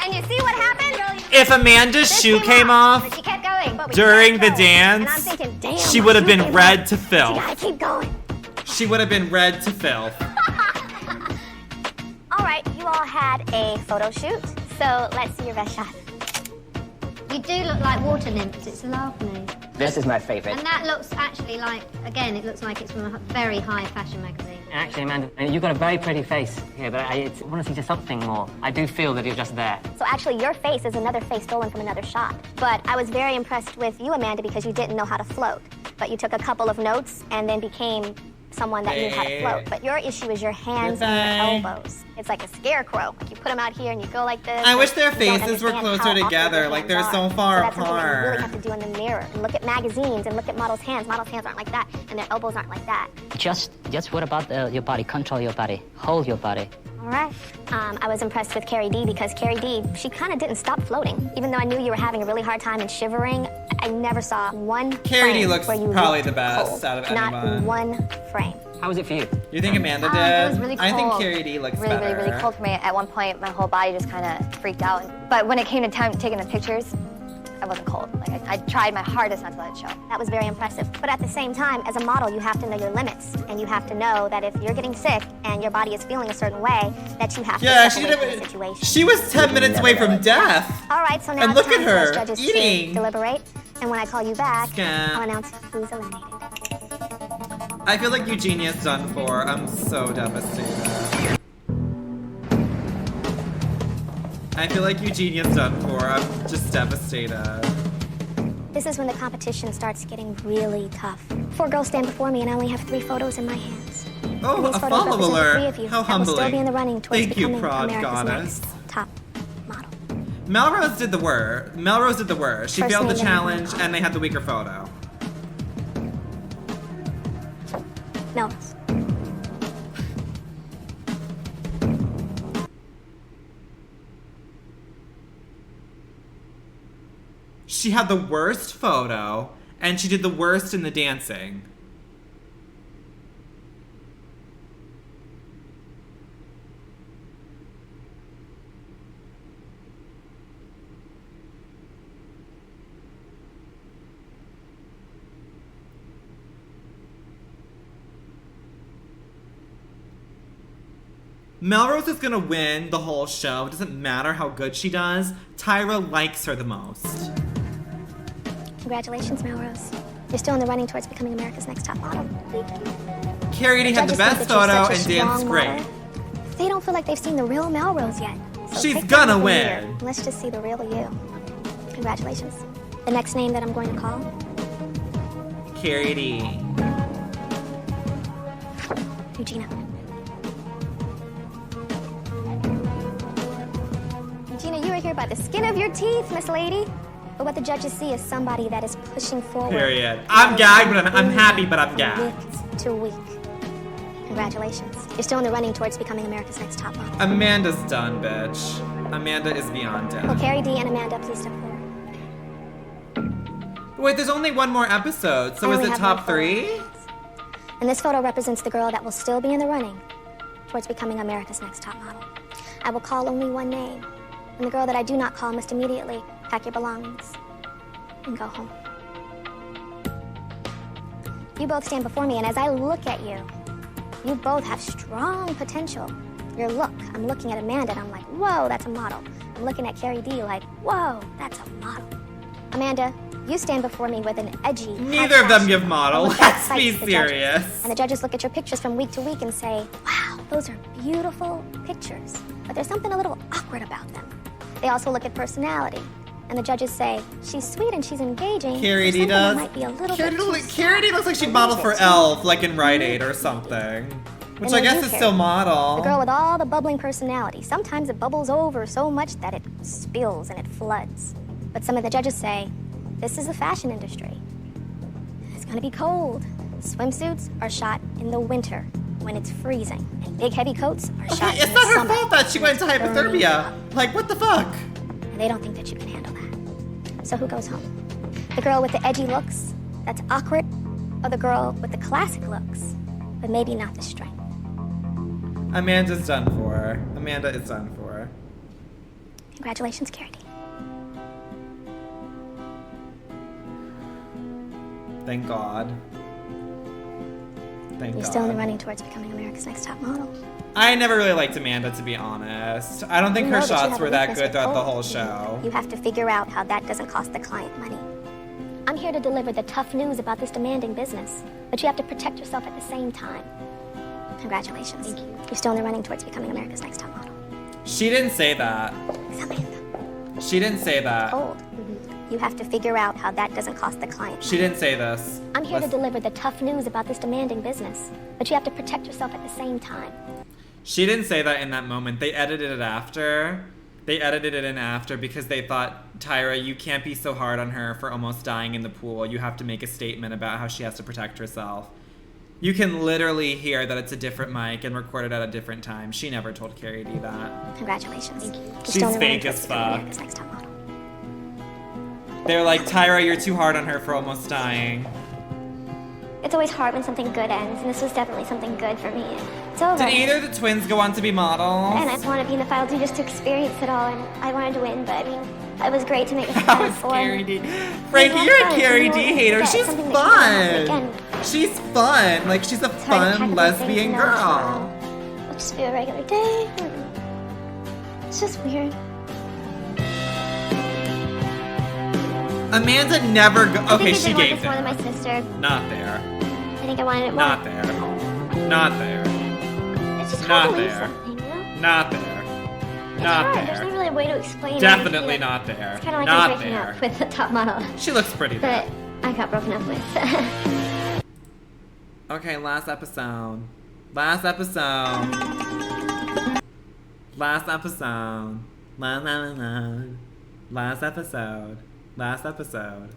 And you see what happened? If Amanda's shoe came off She kept going. But we during the kept going. And I'm dance, thinking, damn, she my would have shoe been came red off. to You filth. gotta keep going. She would have been red to filth. All right, you all had a photo shoot, so let's see your best shot. You do look like water nymphs. It's lovely. This is my favorite. And that looks actually like, again, it looks like it's from a very high fashion magazine. Actually, Amanda, you've got a very pretty face here, but I want to see just something more. I do feel that you're just there. So actually, your face is another face stolen from another shot. But I was very impressed with you, Amanda, because you didn't know how to float. But you took a couple of notes and then became someone that knew how to float. But your issue is your hands and your elbows. It's like a scarecrow. Like you put them out here and you go like this. I wish their You don't faces were understand closer how awkward together, your like hands they're are. so far that's something that you really apart. have to do in the mirror. And look at magazines and look at models' hands. Models' hands aren't like that, and their elbows aren't like that. Just what about your body? Control your body. Hold your body. All right. I was impressed with Carrie D because Carrie D, she kind of didn't stop floating. Even though I knew you were having a really hard time and shivering, I never saw one Carrie D frame looks where you probably looked the best cold. out of Not anyone. one frame. How was it for you? You think Amanda did? It was really I think cold. Carrie D looks really, better. really Cold for me. At one point, my whole body just kind of freaked out. But when it came to time taking the pictures, I wasn't cold. Like I tried my hardest not to let it show. That was very impressive. But at the same time, as a model, you have to know your limits. And you have to know that if you're getting sick and your body is feeling a certain way, that you have Yeah, to step away from the situation. She was 10 minutes away from death. All right, so now And it's look at time for us her, judges eating. to deliberate. And when I call you back, Scam. I'll announce who's eliminated. I feel like Eugenia's done for. I'm so devastated. I feel like Eugenia's done for. I'm just devastated. This is when the competition starts getting really tough. 4 girls stand before me and I only have 3 photos in my hands. Oh, And these a photos follow represent the 3 alert. of you How that will still be humbling. in the running towards Thank you, becoming Prod America's Goddess. next top. Melrose did the worst. Melrose did the worst. She First failed the name, then challenge and they had the weaker photo. Melrose. She had the worst photo, and she did the worst in the dancing. Melrose is gonna win the whole show. It doesn't matter how good she does. Tyra likes her the most. Congratulations, Melrose. You're still in the running towards becoming America's Next Top Model. Thank you. Carrie had the best photo and danced great. They don't feel like they've seen the real Melrose yet. So She's take gonna time from win. here. Let's just see the real you. Congratulations. The next name that I'm going to call? Carrie D. Regina. Regina, you are here by the skin of your teeth, Miss Lady. But what the judges see is somebody that is pushing forward. Period. I'm gagged, but I'm happy, but I'm gagged. Week to week. Congratulations. You're still in the running towards becoming America's Next Top Model. Amanda's done, bitch. Amanda is beyond dead. Well, Carrie D and Amanda, please step forward. Wait, there's only one more episode, so I is only it have top one photo. 3? And this photo represents the girl that will still be in the running towards becoming America's Next Top Model. I will call only one name. And the girl that I do not call must immediately pack your belongings and go home. You both stand before me, and as I look at you, you both have strong potential. Your look, I'm looking at Amanda, and I'm like, whoa, that's a model. I'm looking at Carrie D like, whoa, that's a model. Amanda, you stand before me with an edgy, Neither of them give model. Look, that Let's be excites the judges. serious. And the judges look at your pictures from week to week and say, wow, those are beautiful pictures. But there's something a little awkward about them. They also look at personality. And the judges say, she's sweet and she's engaging. Carrie D There's something that does. might be a little Carrie bit too D looks like she modeled for Elf, like in Rite Aid or something. Which And I then guess you, is Carrie, still model. The girl with all the bubbling personality. Sometimes it bubbles over so much that it spills and it floods. But some of the judges say, this is the fashion industry. It's gonna be cold. Swimsuits are shot in the winter when it's freezing. And big heavy coats are shot It's in not the her summer. fault that she went to hypothermia. Like, what the fuck? And they don't think that you can handle that. So who goes home? The girl with the edgy looks, that's awkward, or the girl with the classic looks, but maybe not the strength? Amanda's done for. Amanda is done for. Congratulations, Carrie D. Thank God. Thank You're God. still in the running towards becoming America's Next Top Model. I never really liked Amanda, to be honest. I don't think You her know that you shots have were a that weakness good with throughout the gold. whole show. You have to figure out how that doesn't cost the client money. I'm here to deliver the tough news about this demanding business, but you have to protect yourself at the same time. Congratulations. Thank you. You're still in the running towards becoming America's Next Top Model. She didn't say that. She didn't say that. Cold. You have to figure out how that doesn't cost the client. She didn't say this. I'm here to Let's- deliver the tough news about this demanding business, but you have to protect yourself at the same time. She didn't say that in that moment. They edited it after. They edited it in after because they thought, Tyra, you can't be so hard on her for almost dying in the pool. You have to make a statement about how she has to protect herself. You can literally hear that it's a different mic and recorded at a different time. She never told Carrie D that. Congratulations. Thank you. She's fake as fuck. They're like, Tyra, you're too hard on her for almost dying. It's always hard when something good ends, and this was definitely something good for me. It's over. Did either of the twins go on to be models? And I want to be in the final two just to experience it all, and I wanted to win, but I mean, it was great to make it to final four. Carrie D. Frankie, you're a Carrie D hater. She's fun. She's fun. Like, she's a fun lesbian girl. It'll just be a regular day. It's just weird. Amanda never go. Okay, I she think I did want gave this more than it. my sister. Not there. I think I wanted it more. Not there. Not there. It's just hard Not to leave there. something, you know? Not there. It's Not hard. There's there. not really a way to explain it. Definitely not there. It's kind of like Not me breaking there. up with the top model. She looks pretty there. But I got broken up with. Okay, last episode. Last episode. Last episode. Last episode. Last episode.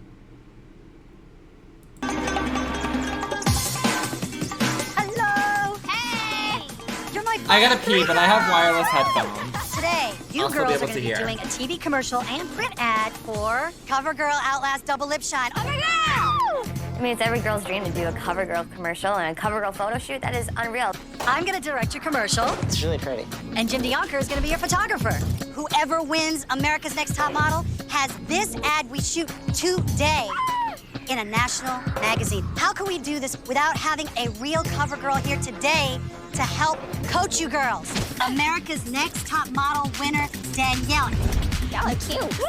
I I gotta pee, but I have wireless headphones. Today, you I'll still be girls are able going to to be hear. doing a TV commercial and print ad for CoverGirl Outlast Double Lip Shine. Oh my God! I mean, it's every girl's dream to do a CoverGirl commercial and a CoverGirl photo shoot. That is unreal. I'm going to direct your commercial, It's really pretty. and Jim DeYonker is going to be your photographer. Whoever wins America's Next Top Model has this ad we shoot today in a national magazine. How can we do this without having a real CoverGirl here today to help coach you girls? America's Next Top Model winner, Danielle. Y'all are cute.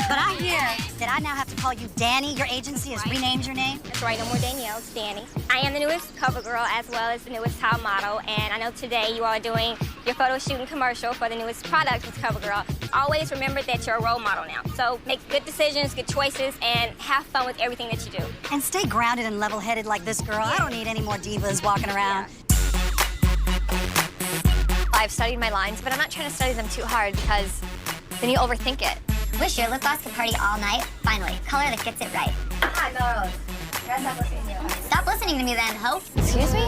But I hear that I now have to call you Danny. Your agency has renamed your name. That's right, no more Danielle, it's Danny. I am the newest CoverGirl as well as the newest top model, and I know today you all are doing your photo shoot and commercial for the newest product with CoverGirl. Always remember that you're a role model now. So make good decisions, good choices, and have fun with everything that you do. And stay grounded and level-headed like this girl. I don't need any more divas walking around. I've studied my lines, but I'm not trying to study them too hard because then you overthink it. Wish your lip gloss could party all night. Finally, color that gets it right. Hi, Melrose. Stop listening to you. Stop listening to me then, ho. Excuse me?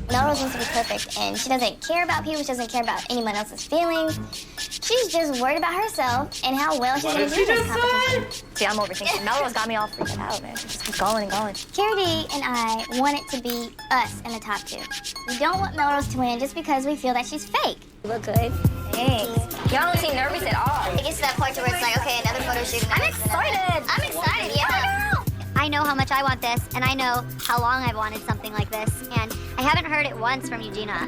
Melrose wants to be perfect, and she doesn't care about people. She doesn't care about anyone else's feelings. She's just worried about herself and how well she's going to do this competition. See, I'm overthinking. Melrose got me all freaked out, man. She just kept going and going. Carrie D and I want it to be us in the top two. We don't want Melrose to win just because we feel that she's fake. You look good. Thanks. Y'all don't seem nervous at all. It gets to that point where it's like, okay, another photo shoot. I'm excited. I'm excited, yeah. I know how much I want this, and I know how long I've wanted something like this, and I haven't heard it once from Eugenia.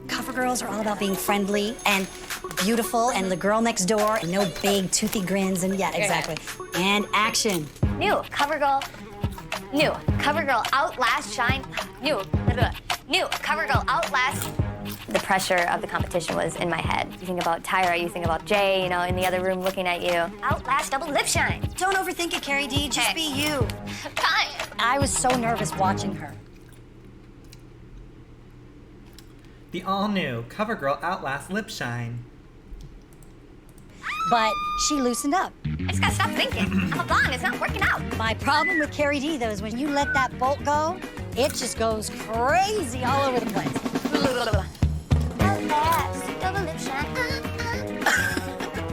CoverGirls are all about being friendly and beautiful and the girl next door and no big toothy grins and yeah, exactly. And action. New CoverGirl. New CoverGirl Outlast Shine. New CoverGirl Outlast. The pressure of the competition was in my head. You think about Tyra, you think about Jay, you know, in the other room looking at you. Outlast Double Lip Shine. Don't overthink it, Carrie D. Just be you. Fine. I was so nervous watching her. The all-new CoverGirl Outlast Lip Shine. But she loosened up. I just gotta stop thinking. I'm a blonde, it's not working out. My problem with Carrie D, though, is when you let that bolt go, it just goes crazy all over the place. Outlast, double lip shine.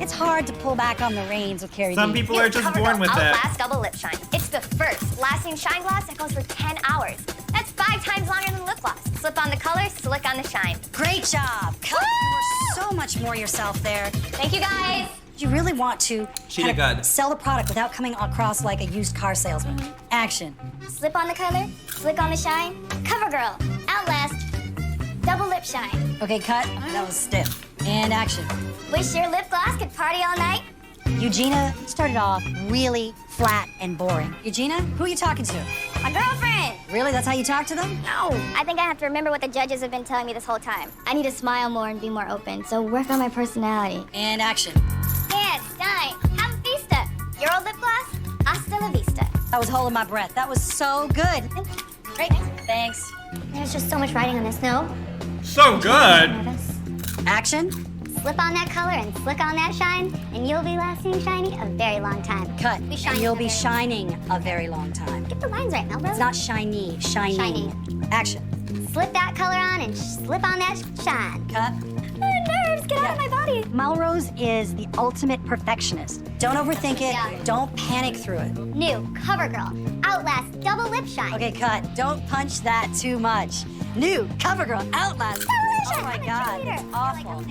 It's hard to pull back on the reins with Carrie D. Some people are just born with it. Outlast Double Lip Shine. It's the first lasting shine gloss that goes for 10 hours. That's 5 times longer than lip gloss. Slip on the color, slick on the shine. Great job. You were so much more yourself there. Thank you, guys. You really want to She did good. sell the product without coming across like a used car salesman. Action. Slip on the color, slick on the shine. CoverGirl, Outlast, double lip shine. Okay, cut. That was stiff. And action. Wish your lip gloss could party all night. Eugenia started off really flat and boring. Eugenia, who are you talking to? My girlfriend. Really? That's how you talk to them? No. I think I have to remember what the judges have been telling me this whole time. I need to smile more and be more open, so work on my personality. And action. Dance, dine, have a vista. Your old lip gloss, hasta la vista. I was holding my breath. That was so good. Great. Thanks. There's just so much writing on this, no? So good. Action. Slip on that color and slick on that shine, and you'll be lasting shiny a very long time. Cut. Be And shiny you'll a be very- shining a very long time. Get the lines right, Melrose. It's not shiny, shining. Shiny. Action. Slip that color on and slip on that shine. Cut. My nerves, get out of my body. Melrose is the ultimate perfectionist. Don't overthink it. Yeah. Don't panic through it. New CoverGirl, Outlast double lip shine. Okay, cut. Don't punch that too much. New CoverGirl Outlast. Oh my God, that's awful.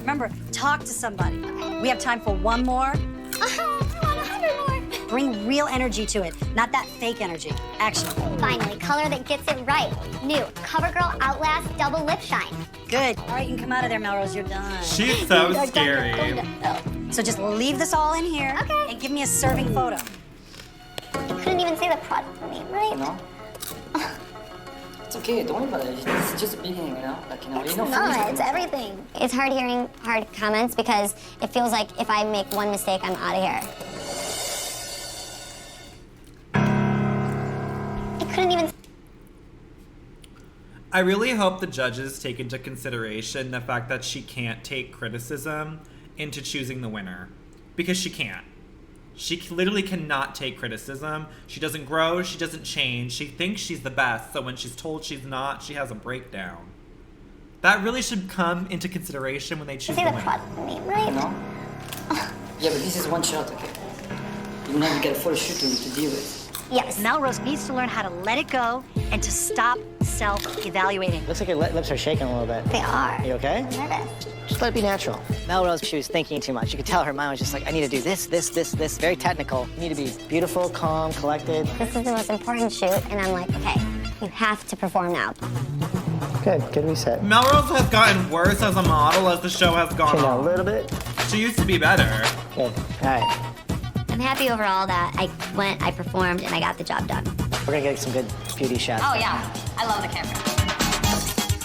Remember, talk to somebody. We have time for one more. I want 100 more. Bring real energy to it, not that fake energy. Action. Finally, color that gets it right. New CoverGirl Outlast double lip shine. Good. All right, you can come out of there, Melrose. You're done. She's so scary. So just leave this all in here and give me a serving photo. You couldn't even say the product for me, right? No. It's okay, don't worry about it. It's just a beginning, you know? Like, you know, It's not, it's everything. It's hard hearing hard comments because it feels like if I make one mistake, I'm out of here. I couldn't even... I really hope the judges take into consideration the fact that she can't take criticism into choosing the winner. Because she can't. She literally cannot take criticism. She doesn't grow, she doesn't change. She thinks she's the best, so when she's told she's not, she has a breakdown. That really should come into consideration when they choose the winner. Right? No? Yeah, but this is one shot, okay? You never get a photo shoot to deal with. Yes. Melrose needs to learn how to let it go and to stop self-evaluating. Looks like your lips are shaking a little bit. They are. You okay? I'm nervous. Just let it be natural. Melrose, she was thinking too much. You could tell her mind was just like, I need to do this, this, this, this. Very technical. You need to be beautiful, calm, collected. This is the most important shoot, and I'm like, okay, you have to perform now. Good reset. Melrose has gotten worse as a model as the show has gone on. A little bit. She used to be better. Good. All right. I'm happy overall that I went, I performed, and I got the job done. We're gonna get some good beauty shots. Oh yeah, I love the camera.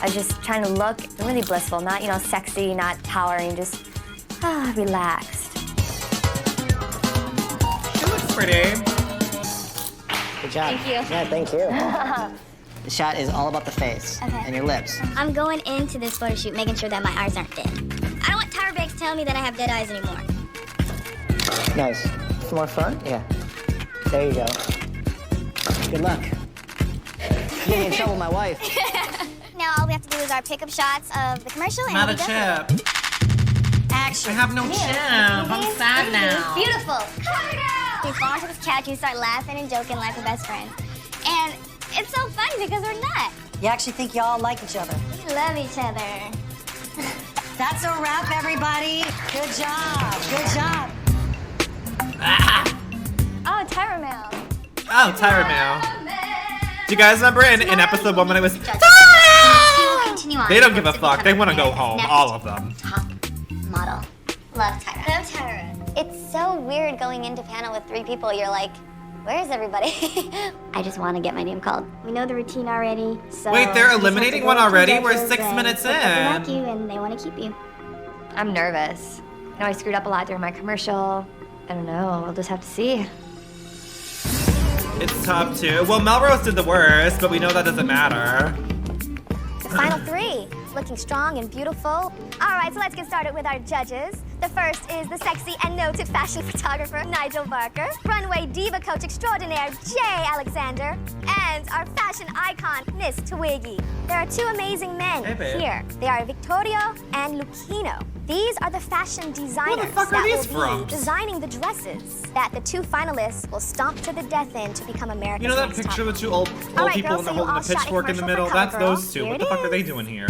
I was just trying to look really blissful, not, you know, sexy, not towering, just relaxed. She looks pretty. Good job. Thank you. Yeah, thank you. The shot is all about the face and your lips. I'm going into this photo shoot making sure that my eyes aren't dead. I don't want Tyra Banks telling me that I have dead eyes anymore. Nice. Some more front? Yeah. There you go. Good luck. You're getting in trouble with my wife. Now all we have to do is our pickup shots of the commercial and Not we'll a be done. chip. Action. I have no chip. I'm sad now. Beautiful. CoverGirl! We fall into this couch and we start laughing and joking like we're best friends. And it's so funny because we're not. You actually think y'all like each other? We love each other. That's a wrap, everybody. Good job. Good job. Oh, Tyra Mail. Oh, Tyra Mail. Do you guys remember in episode 1 when it was They don't give a fuck. They want to go home, all of them. Top model. Love Tyra. Love Tyra. It's so weird going into panel with 3 people. You're like, where is everybody? I just want to get my name called. We know the routine already, so... Wait, they're eliminating one already? We're 6 minutes in. They like you and they want to keep you. I'm nervous. You know, I screwed up a lot during my commercial. I don't know, we'll just have to see. It's top 2. Well, Melrose did the worst, but we know that doesn't matter. The final 3. Looking strong and beautiful. All right, so let's get started with our judges. The first is the sexy and noted fashion photographer, Nigel Barker, runway diva coach extraordinaire, Jay Alexander, and our fashion icon, Miss 𝗬𝗟𝗏. There are 2 amazing men here. They are Victorio and Lucchino. These are the fashion designers Where the fuck are these from? designing the dresses that the 2 finalists will stomp to the death in to become America's You know that next picture top with 2 old people and they're holding a pitchfork in the middle? That's those 2. What the fuck are they doing here?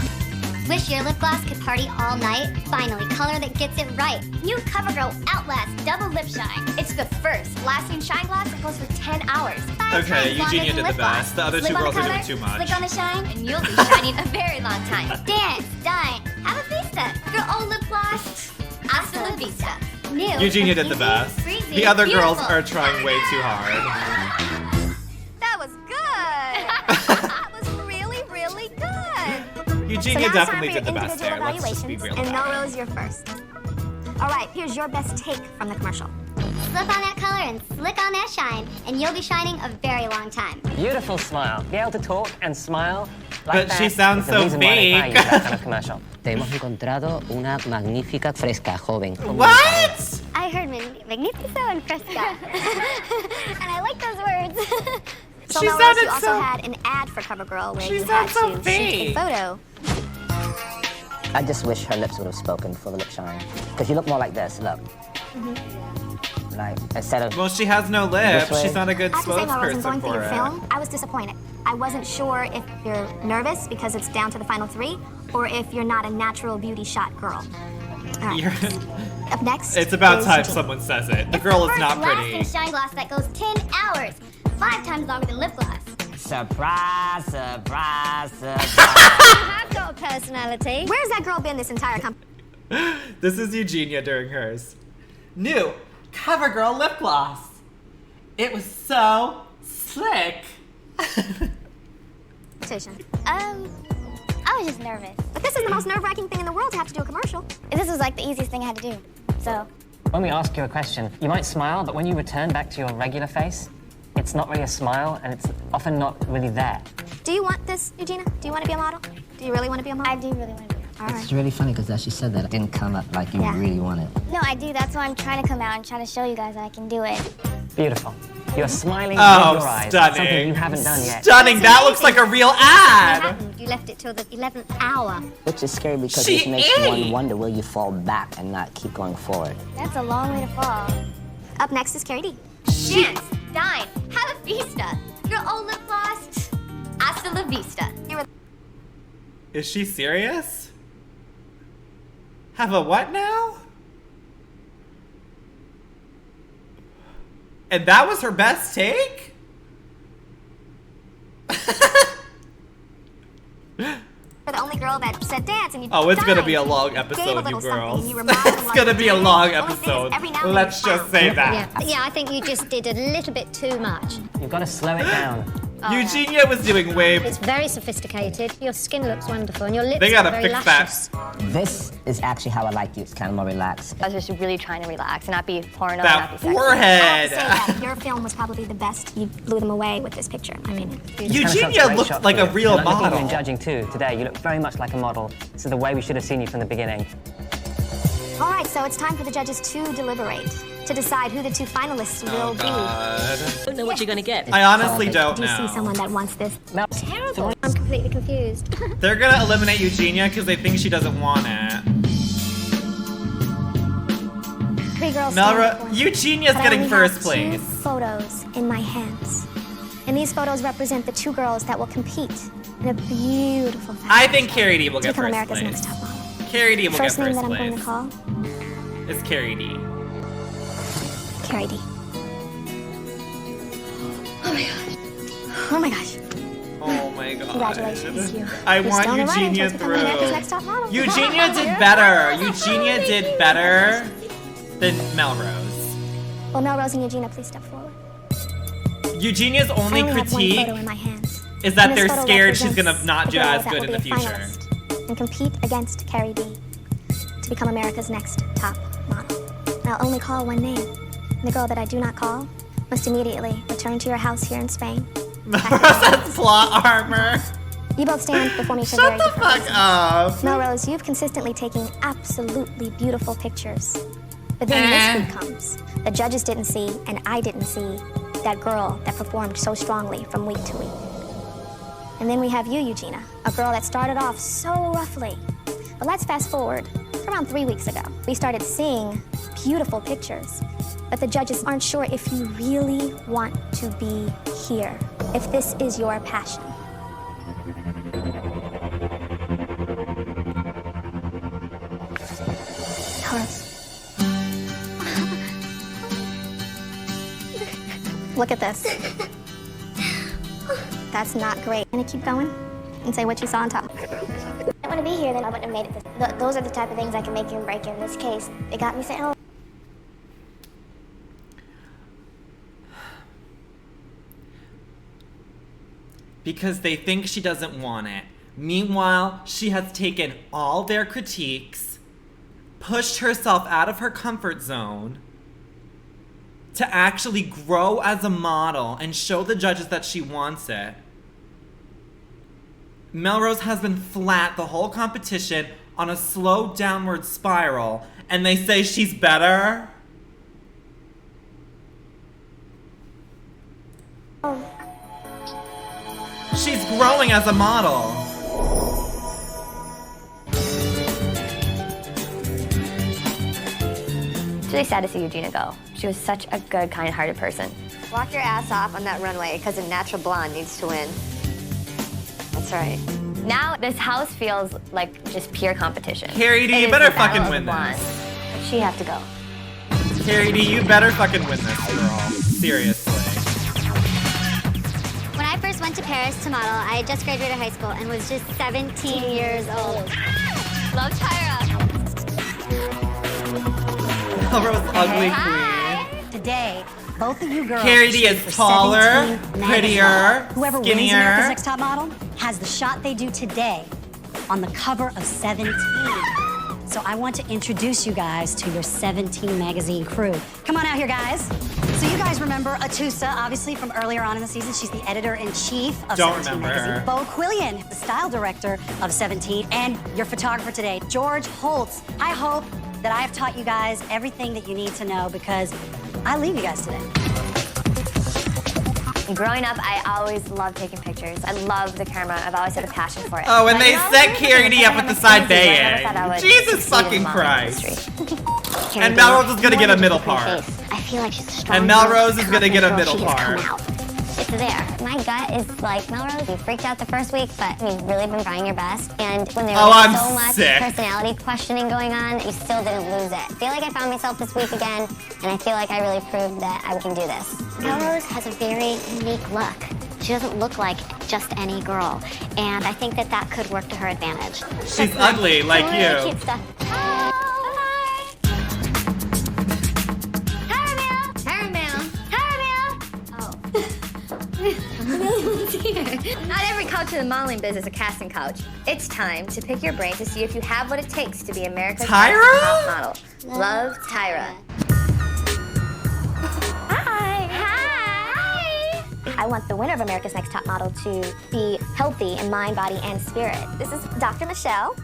Wish your lip gloss could party all night? Finally, color that gets it right. New CoverGirl Outlast Double Lip Shine. It's the first lasting shine gloss that goes for 10 hours. Okay, Eugenia did the best. The other 2 girls are doing too much. Slick on the shine, And you'll be shining a very long time. dance, dine, have a vista. Your old lip gloss. Hasta la vista. New. Eugenia did the best. Breezy, The other girls beautiful. are trying way too hard. That was good. That was really, really good. Eugenia So now it's time definitely for did the your best there. individual Let's just be real And about it. Melrose, you're first. All right, here's your best take from the commercial. Slip on that color and slick on that shine, and you'll be shining a very long time. Beautiful smile. Be able to talk and smile like But that she sounds is the so reason why they hire fake. you for that kind of commercial. Te hemos encontrado una magnífica fresca joven. What? I heard magnifico and fresca. And I like those words. So She Melrose, sounded you also so- had an ad for CoverGirl where She you had sounds so to shoot fake. a photo. I just wish her lips would have spoken for the lip shine. Because you look more like this, look. Like, instead of... Well, she has no lips. This way. She's not a good I have to say, Melrose, in spokesperson going through for your it. film, I was disappointed. I wasn't sure if you're nervous because it's down to the final 3, or if you're not a natural beauty shot girl. All right. You're- Up next. It's about is time Eugenia. someone says it. The girl is not pretty. Lasting shine gloss that goes 10 hours, 5 times longer than lip gloss. Surprise, surprise, surprise. I've got a personality. Where's that girl been this entire company? This is Eugenia during hers. New CoverGirl lip gloss. It was so slick. I was just nervous. But this is the most nerve-wracking thing in the world to have to do a commercial. This was like the easiest thing I had to do. So, When we ask you a question, you might smile, but when you return back to your regular face, it's not really a smile, and it's often not really there. do you want this, Eugenia? Do you want to be a model? Do you really want to be a model? I do really want to be. All right. It's really funny because as she said that, it didn't come up like you Yeah. really wanted. No, I do. That's why I'm trying to come out and try to show you guys that I can do it. Beautiful. You're smiling Oh, with your eyes. stunning. Something you haven't done yet. Stunning. That looks like a real ad. You left it till the 11th hour. Which is scary because She it makes is. one wonder, will you fall back and not keep going forward? That's a long way to fall. Up next is Carrie D. Dance, dine, have a fiesta. Your old lip gloss. Hasta la vista. Is she serious? Have a what now? And that was her best take? You're the only girl that said dance and you Oh, it's gonna dined. be a long Gave a episode, you little something girls. and you remarked on It's what gonna you be a did. long The only thing is episode. every now and Let's then just say that. Yeah, I think you just did a little bit too much. You've got to slow it down. Eugenia was doing way. It's very sophisticated. Your skin looks wonderful and your lips They are gotta very fix luscious. This is actually how I like you. It's kind of more relaxed. I was just really trying to relax and not be porno, That not be sexy. forehead. I have to say that your film was probably the best. You blew them away with this picture. I mean, Eugenia looked like a real Looking at you model. in judging too today, you look very much like a model. This is the way we should have seen you from the beginning. all right, so it's time for the judges to deliberate, to decide who the two finalists will be. I don't know what you're going to get. I honestly don't Do you see know. someone that wants this? Terrible. I'm completely confused. They're gonna eliminate Eugenia because they think she doesn't want it. Three girls. Eugenia's But I getting only first have place. 2 photos in my hands, and these photos represent the 2 girls that will compete in a beautiful fashion. I think Carrie D will to get become first America's place. Next Top Model. Carrie D will First get name first that I'm going to place. call, It's Carrie D. Carrie D. Oh my gosh. Oh my gosh. Oh my god. Congratulations, you. I You're want still on the run Eugenia until you become America's Next through. Top Model. Eugenia did better. Eugenia did better than Melrose. Well, Melrose and Eugenia, please step forward. Eugenia's I only only have one critique photo in my hands. is that And this they're photo scared she's represents gonna not the do girl as that good will in the be a future. finalist and compete against Carrie D to become America's Next Top Model. And I'll only call one name. And the girl that I do not call must immediately return to your house here in Spain. Melrose plot armor. You both stand before me for Shut very the different fuck reasons. up. Melrose, you've consistently taken absolutely beautiful pictures. But then this week comes. The judges didn't see, and I didn't see, that girl that performed so strongly from week to week. And then we have you, Eugenia, a girl that started off so roughly. But let's fast forward to around 3 weeks ago. We started seeing beautiful pictures, but the judges aren't sure if you really want to be here, if this is your passion. Taurus. Look at this. That's not great. Gonna keep going and say what you saw on top. I didn't want to be here, then I wouldn't have made it. Those are the type of things that can make you and break you. In this case, it got me saying, oh. Because they think she doesn't want it. Meanwhile, she has taken all their critiques, pushed herself out of her comfort zone to actually grow as a model and show the judges that she wants it. Melrose has been flat the whole competition on a slow downward spiral, and they say she's better? She's growing as a model. It's really sad to see Eugenia go. She was such a good, kind-hearted person. Walk your ass off on that runway because a natural blonde needs to win. That's right. Now this house feels like just pure competition. Carrie D, It you is better the battle fucking of the win blondes. this. She have to go. Carrie D, you better fucking win this, girl. Seriously. When I first went to Paris to model, I had just graduated high school and was just 17 years old. Love Tyra. Melrose ugly queen. Today, both of you girls Carrie D shoot is for taller, 17 magazines. prettier, Whoever wins skinnier. America's Next Top Model has the shot they do today on the cover of 17. So I want to introduce you guys to your 17 magazine crew. Come on out here, guys. So you guys remember 𝗬𝗓, obviously, from earlier on in the season. She's the editor-in-chief of Don't 17 remember magazine. her. 𝗀 the style director of 17, and your photographer today, George Holtz. I hope that I have taught you guys everything that you need to know because I leave you guys today. Growing up, I always loved taking pictures. I love the camera. I've always had a passion for it. Oh, and But, they you know, set Carrie up with the side baying. Jesus fucking Christ. Christ. And Melrose is gonna get a middle part. I feel like she's a strong And girl. Melrose is gonna get a Confident middle girl. She just part. come out. It's there. My gut is like, Melrose, you freaked out the first week, but you've really been trying your best. And when there was I'm so much sick. personality questioning going on, you still didn't lose it. I feel like I found myself this week again, and I feel like I really proved that I can do this. Melrose has a very unique look. She doesn't look like just any girl, and I think that that could work to her advantage. She's ugly, like Really you. cute stuff. Not every couch in the modeling business is a casting couch. It's time to pick your brain to see if you have what it takes to be America's Tyra? next top model. Love, Tyra. Hi. I want the winner of America's Next Top Model to be healthy in mind, body, and spirit. This is Dr. Michelle.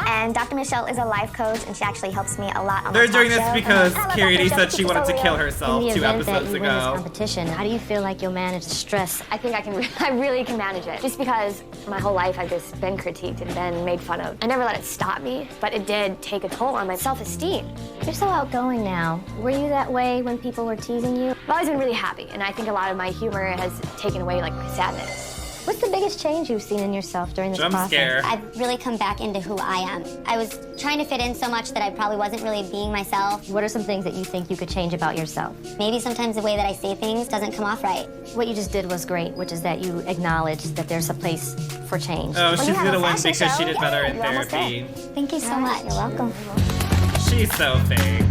And Dr. Michelle is a life coach, and she actually helps me a lot on They're my doing talk this show. because I love Carrie Dr. said she wanted to kill herself In the 2 event that episodes you win this ago. competition, how do you feel like you'll manage the stress? I think I really can manage it. Just because my whole life I've just been critiqued and been made fun of. I never let it stop me, but it did take a toll on my self-esteem. You're so outgoing now. Were you that way when people were teasing you? I've always been really happy, and I think a lot of my humor has taken away like my sadness. What's the biggest change you've seen in yourself during this Jump process? scare. I've really come back into who I am. I was trying to fit in so much that I probably wasn't really being myself. What are some things that you think you could change about yourself? Maybe sometimes the way that I say things doesn't come off right. What you just did was great, which is that you acknowledged that there's a place for change. Oh, she's gonna win because she did better in therapy. Thank you so much. You're welcome. She's so fake.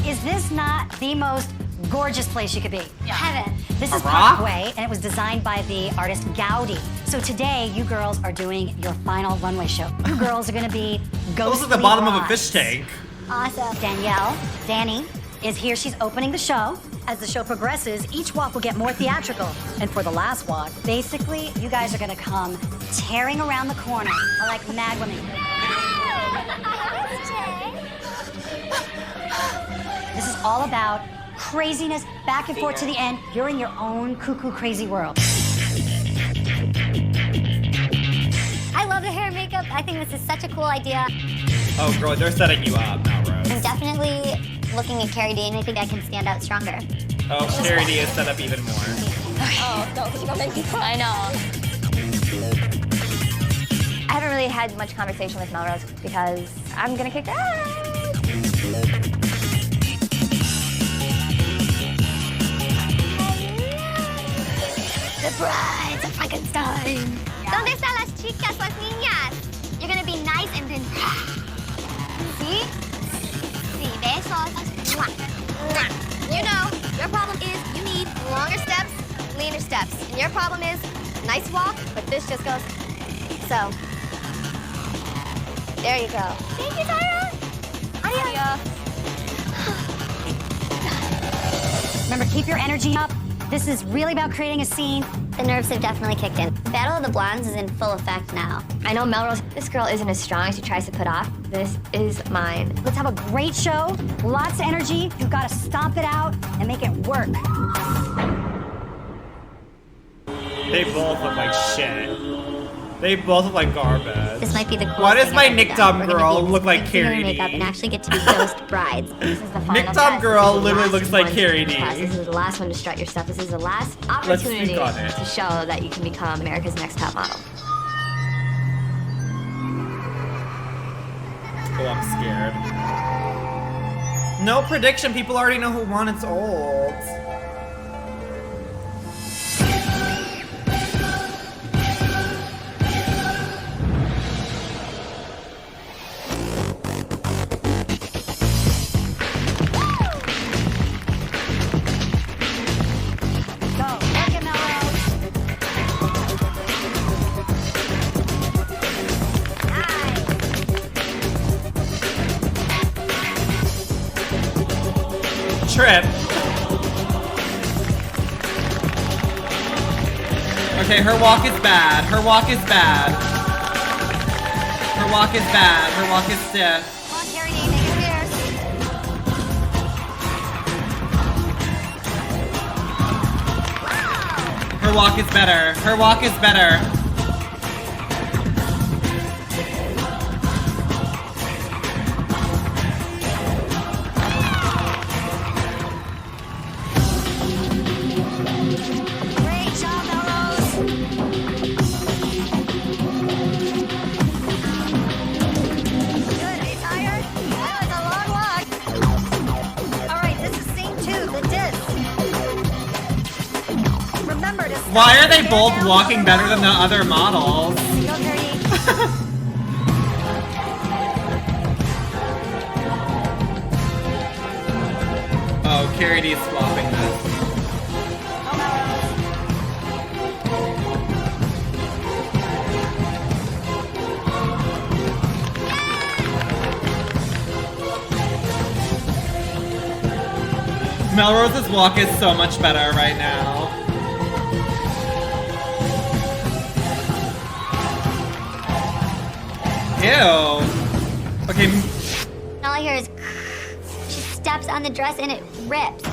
Is this not the most gorgeous place you could be? Heaven. This A is rock? Parkway, and it was designed by the artist Gaudi. So today, you girls are doing your final runway show. You girls are gonna be Those ghostly at the bottom of a brides. fish tank. Awesome. Danny, is here. She's opening the show. As the show progresses, each walk will get more theatrical. And for the last walk, basically, you guys are gonna come tearing around the corner like mad women. This is all about craziness, back and forth to the end. You're in your own cuckoo crazy world. I love the hair and makeup. I think this is such a cool idea. Oh, girl, they're setting you up, Melrose. I'm definitely looking at Carrie D, and I think I can stand out stronger. Oh, Carrie D is set up even more. Oh, no, you're gonna make me cry. I know. I haven't really had much conversation with Melrose because I'm gonna kick ass. The brides of Frankenstein. ¿Dónde están las chicas, las niñas? You're gonna be nice and then... See? See, besos. Mwah. Mwah. You know, your problem is you need longer steps, leaner steps. And your problem is nice walk, but this just goes... So. There you go. Thank you, Tyra. Adios. Remember, keep your energy up. This is really about creating a scene. The nerves have definitely kicked in. Battle of the Blondes is in full effect now. I know Melrose, this girl isn't as strong as she tries to put off. This is mine. Let's have a great show, lots of energy. You've got to stomp it out and make it work. They both look like shit. They both look like garbage. This might be the coolest Why does thing my I've ever Nick done. Dom We're gonna girl be look like fancy hair and Carrie makeup D? and actually get to be ghost brides. This is the final Nick Dom test. girl This is the literally last looks like one to Carrie take the test. D. This is the last one to strut your stuff. This is the last Let's opportunity speak on it. to show that you can become America's Next Top Model. Oh, I'm scared. No prediction. People already know who won. It's old. Trip. Okay, her walk is bad. Her walk is bad. Her walk is bad. Her walk is stiff. Come on, Carrie D, make it fierce. Her walk is better. Her walk is better. Great job, Melrose. Good. Are you tired? That was a long walk. All right, this is scene 2, the disc. Remember to. Why are they both walking better than the other models? Go, Gertie. Oh, Carrie D's swapping this. Melrose's walk is so much better right now. Ew. Okay. All I hear is she steps on the dress and it rips.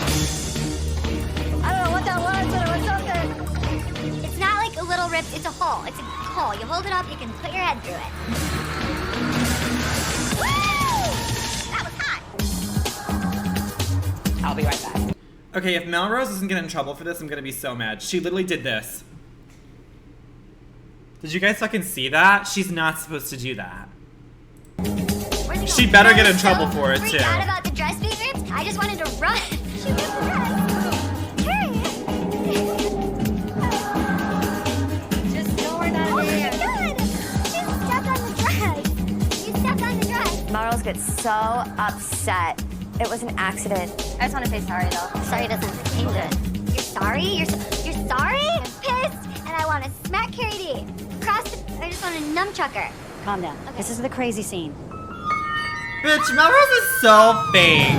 I don't know what that was, but it was something. It's not like a little rip, it's a hole. It's a hole. You hold it up, you can put your head through it. Woo! That was hot. I'll be right back. Okay, if Melrose doesn't get in trouble for this, I'm gonna be so mad. She literally did this. Did you guys fucking see that? She's not supposed to do that. She better get in trouble for it, too. Freaked out about the dress being ripped? I just wanted to run. She ripped the dress. Carrie! Just ignore that. Oh my god! She stepped on the dress. You stepped on the dress. Melrose gets so upset. It was an accident. I just want to say sorry, though. Sorry doesn't change it. You're sorry? You're sorry? I'm pissed, and I want to smack Carrie D. Across the... I just want to nunchuck her. Calm down. Okay. This is the crazy scene. Bitch, Melrose is so fake.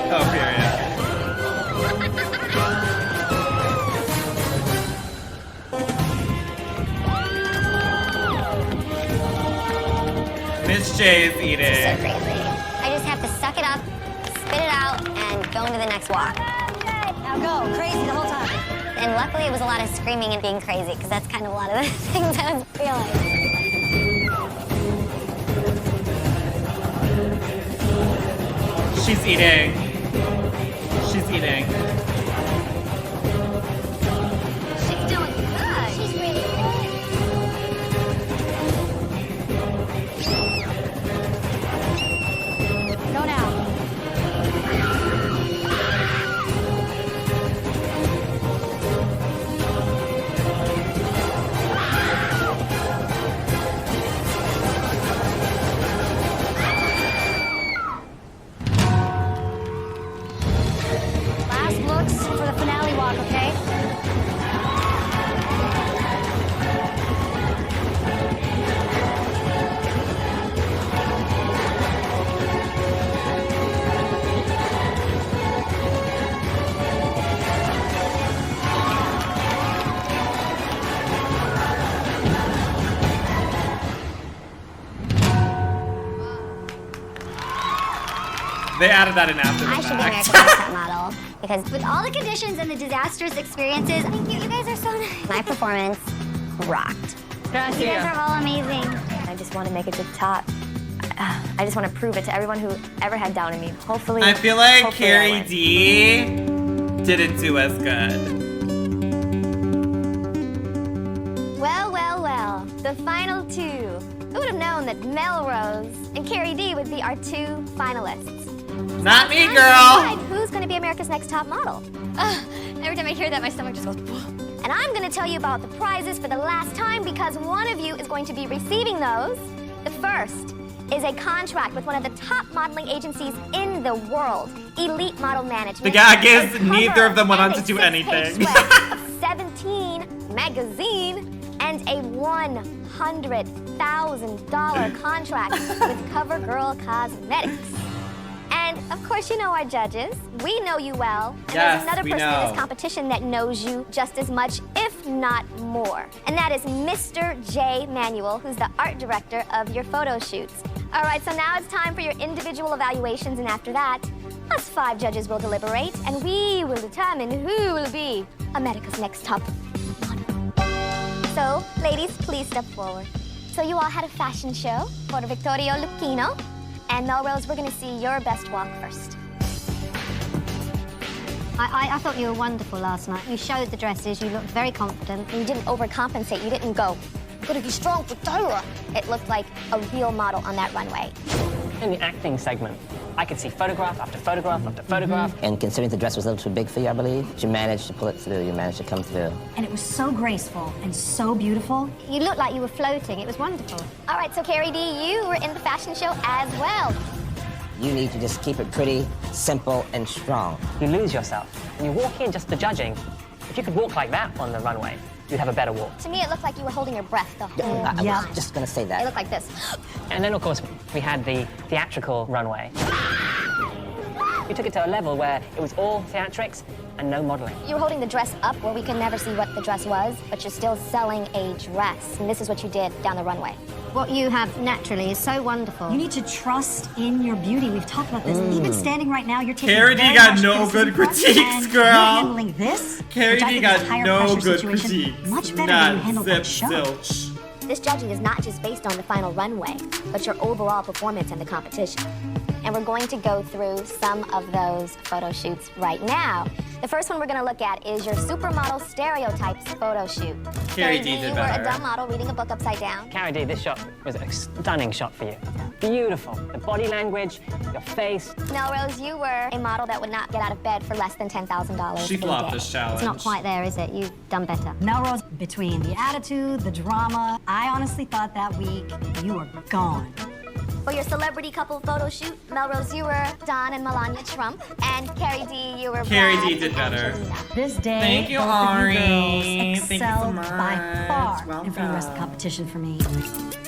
Oh, period. Miss J is eating. So crazy. I just have to suck it up, spit it out, and go into the next walk. Now go, crazy the whole time. And luckily it was a lot of screaming and being crazy, because that's kind of a lot of the things I was feeling. She's eating. She's eating. She's doing good. She's really good. Go now. Last looks for the finale walk, okay? They added that in after the I should be fact. America's Next Top Model, because with all the conditions and the disastrous experiences, I think you guys are so nice. My performance rocked. Gracias. You guys are all amazing. I just want to make it to the top. I just want to prove it to everyone who ever had doubted me. Hopefully, I feel like hopefully Carrie D didn't do as good. Well, well, well. The final two. Who would have known that Melrose and Carrie D would be our two finalists? Not me, Time to girl. decide who's going to be America's Next Top Model? Every time I hear that, my stomach just goes. And I'm going to tell you about the prizes for the last time because one of you is going to be receiving those. The first is a contract with one of the top modeling agencies in the world, Elite Model Management. The gag is A neither of them went on cover to do and a anything. six-page spread of 17 magazine and a $100,000 contract with CoverGirl Cosmetics. And of course, you know our judges. We know you well. And Yes, there's another we person in know. this competition that knows you just as much, if not more. And that is Mr. J. Manuel, who's the art director of your photo shoots. All right, so now it's time for your individual evaluations, and after that, us 5 judges will deliberate, and we will determine who will be America's next top model. So, ladies, please step forward. So you all had a fashion show for Vittorio Lucchino, and Melrose, we're gonna see your best walk first. I thought you were wonderful last night. You showed the dresses, you looked very confident. You didn't overcompensate, you didn't go, gotta be strong for Tyra. It looked like a real model on that runway. In the acting segment, I could see photograph after photograph after photograph. And considering the dress was a little too big for you, I believe, you managed to pull it through, you managed to come through. And it was so graceful and so beautiful. You looked like you were floating. It was wonderful. All right, so Carrie D, you were in the fashion show as well. You need to just keep it pretty, simple, and strong. You lose yourself. When you walk in just to judging, if you could walk like that on the runway, you'd have a better walk. To me, it looked like you were holding your breath the whole I time. was just gonna say that. It looked like this. And then, of course, we had the theatrical runway. We took it to a level where it was all theatrics and no modeling. You were holding the dress up where we could never see what the dress was, but you're still selling a dress. And this is what you did down the runway. What you have naturally is so wonderful. You need to trust in your beauty. We've talked about this. Even standing right now, you're taking Carrie D very got much no good criticism, critiques, and girl. You're handling this, Carrie which I D think got is a higher no pressure good situation, critiques. much better Not than you handled that zip show. zilch. This judging is not just based on the final runway, but your overall performance in the competition. And we're going to go through some of those photo shoots right now. The first one we're going to look at is your supermodel stereotypes photo shoot. Carrie D you did were a better. dumb model reading a book upside down. Carrie D, this shot was a stunning shot for you. Beautiful. The body language, your face. Melrose, you were a model that would not get out of bed for less than $10,000 She a flopped day. this challenge. It's not quite there, is it? You've done better. Melrose, between the attitude, the drama, I honestly thought that week you were gone. For your celebrity couple photo shoot, Melrose, you were Don and Melania Trump, and Carrie D, you were Carrie Brad D did and better. Angelina. This day, Thank you, both of Ari. you girls Thank you so excelled much. by far Welcome. and for the rest of the competition for me.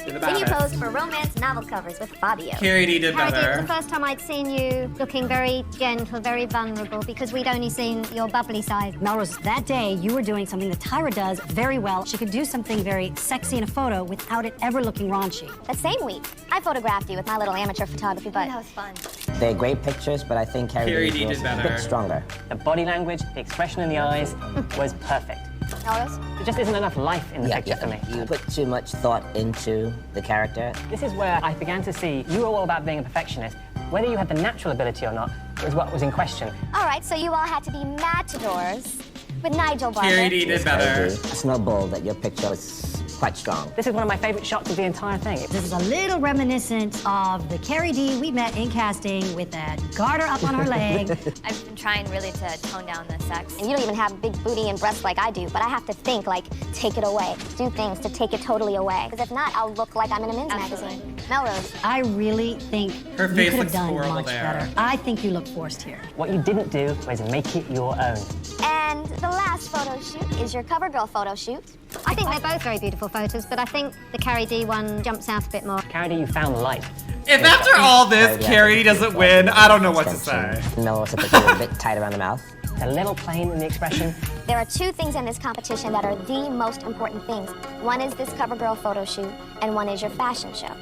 You're the Then you best. posed for romance novel covers with Fabio. Carrie D did Carrie D, it was better. the first time I'd seen you looking very gentle, very vulnerable, because we'd only seen your bubbly side. Melrose, that day you were doing something that Tyra does very well. She could do something very sexy in a photo without it ever looking raunchy. That same week, I photographed you with my little amateur photography butt. That was fun. They're great pictures, but I think Carrie D was did a better. bit stronger. The body language, the expression in the eyes was perfect. Melrose? There just isn't enough life in the picture for me. You put too much thought into the character. This is where I began to see you were all about being a perfectionist. Whether you had the natural ability or not was what was in question. All right, so you all had to be matadors with Nigel Barber. Carrie D did better. Snowball that your picture was quite strong. This is one of my favorite shots of the entire thing. This is a little reminiscent of the Carrie D we met in casting with that garter up on her leg. I've been trying really to tone down the sex. And you don't even have a big booty and breasts like I do, but I have to think, like, take it away. Do things to take it totally away. Because if not, I'll look like I'm in a men's magazine. Melrose. I really think Her you face could have looks done horrible much there. better. I think you look forced here. What you didn't do was make it your own. And the last photo shoot is your CoverGirl photo shoot. I think they're both very beautiful photos, but I think the Carrie D one jumps out a bit more. Carrie D, you found light. If after all this, Carrie D doesn't win, I don't know what to say. Melrose, I think you were a bit tight around the mouth. A little plain in the expression. There are 2 things in this competition that are the most important things. One is this CoverGirl photo shoot, and one is your fashion show.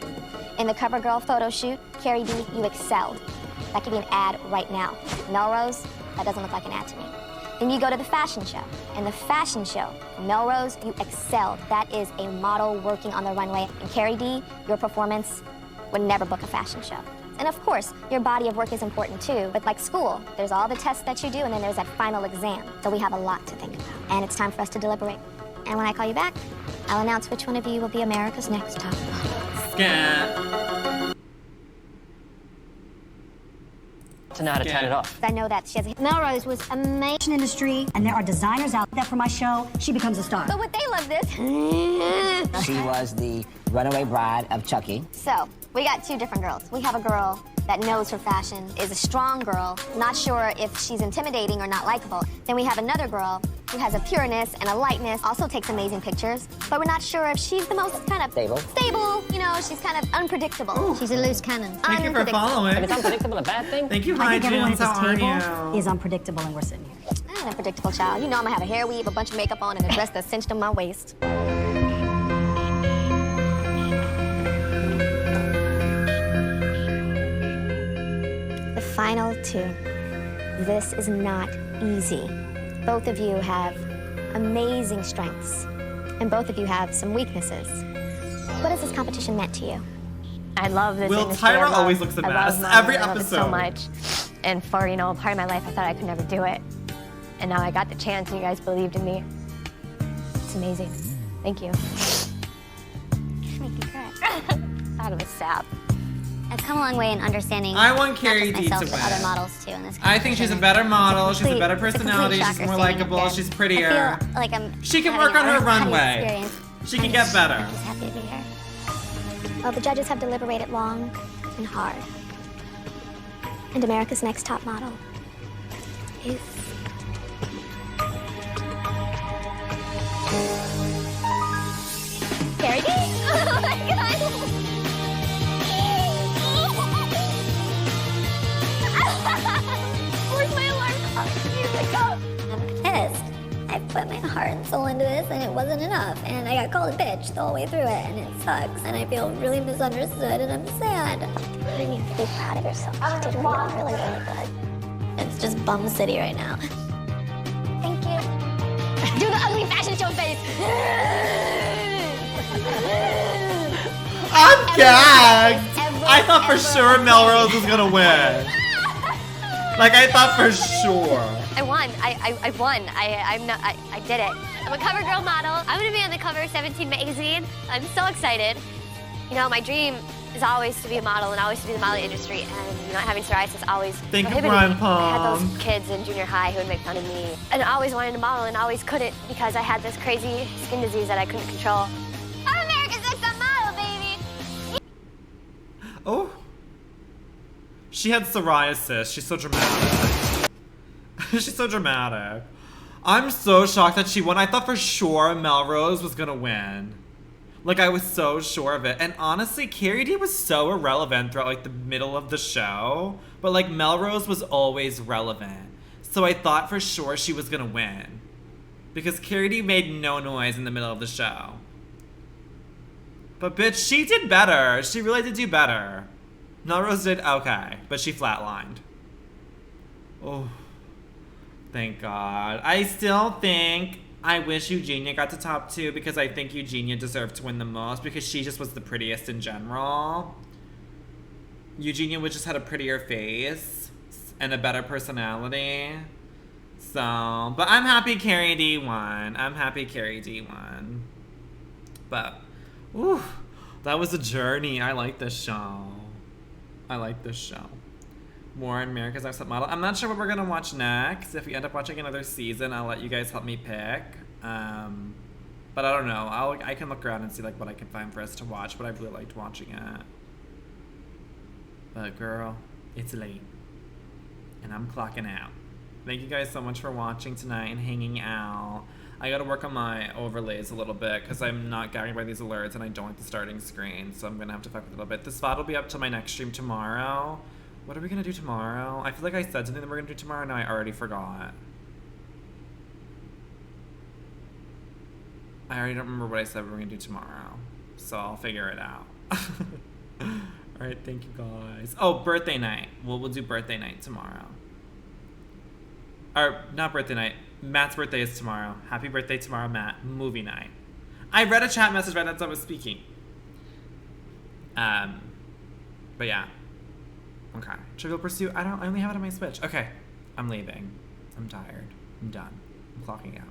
In the CoverGirl photo shoot, Carrie D, you excelled. That could be an ad right now. Melrose, that doesn't look like an ad to me. Then you go to the fashion show. In the fashion show, Melrose, you excelled. That is a model working on the runway. And Carrie D, your performance would never book a fashion show. And of course, your body of work is important too. But like school, there's all the tests that you do, and then there's that final exam. So we have a lot to think about. And it's time for us to deliberate. And when I call you back, I'll announce which one of you will be America's next top model. Scat. To know how to turn it off. I know that she has a... Melrose was amazing. Industry, and there are designers out there for my show. She becomes a star. But would they love this? She was the runaway bride of Chucky. So, we got 2 different girls. We have a girl that knows her fashion, is a strong girl, not sure if she's intimidating or not likable. Then we have another girl who has a pureness and a lightness, also takes amazing pictures, but we're not sure if she's the most kind of stable, you know, she's kind of unpredictable. She's a loose cannon. Thank you for following. If it's unpredictable, a bad thing? Thank you, I think everyone at How this are table you? is unpredictable, and we're sitting here. I'm an unpredictable child. You know I'm gonna have a hair weave, a bunch of makeup on, and a dress that's cinched on my waist. final two. This is not easy. Both of you have amazing strengths, and both of you have some weaknesses. What has this competition meant to you? I love this Will industry. Tyra always looks a I mess love modeling. every I love it so episode. much. And for, you know, part of my life, I thought I could never do it. And now I got the chance, and you guys believed in me. It's amazing. Thank you. Make me cry. Out of a sap. I've come a long way in understanding I want not Carrie just D to myself, but other win. models too in this I think she's a better model. She's a better personality. She's more likable. She's prettier. I feel like I'm She can having work on a her out-of-body runway. experience. She can get better. I'm just happy to be here. Well, the judges have deliberated long and hard. And America's Next Top Model is... Carrie D? Oh my god! Where's my alarm clock? Music up! I'm pissed. I put my heart and soul into this and it wasn't enough. And I got called a bitch the whole way through it and it sucks. And I feel really misunderstood and I'm sad. You need to be proud of yourself. You did really, really good. It's just bum city right now. Thank you. Do the ugly fashion show face! I'm gagged! I thought for sure Melrose was gonna win. Like, I thought for sure. I won. I won. I did it. I'm a CoverGirl model. I'm gonna be on the cover of 17 magazine. I'm so excited. You know, my dream is always to be a model and always to be in the modeling industry. And you know, having psoriasis always Thank you, prohibited Brian me. I had Palm. those kids in junior high who would make fun of me, and I always wanted to model and always couldn't because I had this crazy skin disease that I couldn't control. I'm America's Next Top Model, baby. Oh. She had psoriasis. She's so dramatic. She's so dramatic. I'm so shocked that she won. I thought for sure Melrose was gonna win. Like, I was so sure of it. And honestly, Carrie D was so irrelevant throughout, like, the middle of the show. But, like, Melrose was always relevant. So I thought for sure she was gonna win. Because Carrie D made no noise in the middle of the show. But, bitch, she did better. She really did do better. Melrose did okay, but she flatlined. Oh, thank God. I still think I wish Eugenia got to top 2 because I think Eugenia deserved to win the most because she just was the prettiest in general. Eugenia would just had a prettier face and a better personality. So, but I'm happy Carrie D won. I'm happy Carrie D won. But, ooh, that was a journey. I like this show. I like this show. More America's Next Top Model. I'm not sure what we're gonna watch next. If we end up watching another season, I'll let you guys help me pick. But I don't know. I can look around and see like what I can find for us to watch. But I really liked watching it. But girl, it's late, and I'm clocking out. Thank you guys so much for watching tonight and hanging out. I gotta work on my overlays a little bit because I'm not gagging by these alerts and I don't like the starting screen, so I'm gonna have to fuck with it a little bit. This VOD will be up till my next stream tomorrow. What are we gonna do tomorrow? I feel like I said something that we're gonna do tomorrow, now I already forgot. I already don't remember what I said we were gonna do tomorrow, so I'll figure it out. Alright, thank you guys. Oh, birthday night. We'll do birthday night tomorrow. Or, not birthday night. Matt's birthday is tomorrow. Happy birthday tomorrow, Matt. Movie night. I read a chat message right as I was speaking. But yeah. Okay. Trivial Pursuit. I only have it on my Switch. Okay. I'm leaving. I'm tired. I'm done. I'm clocking out.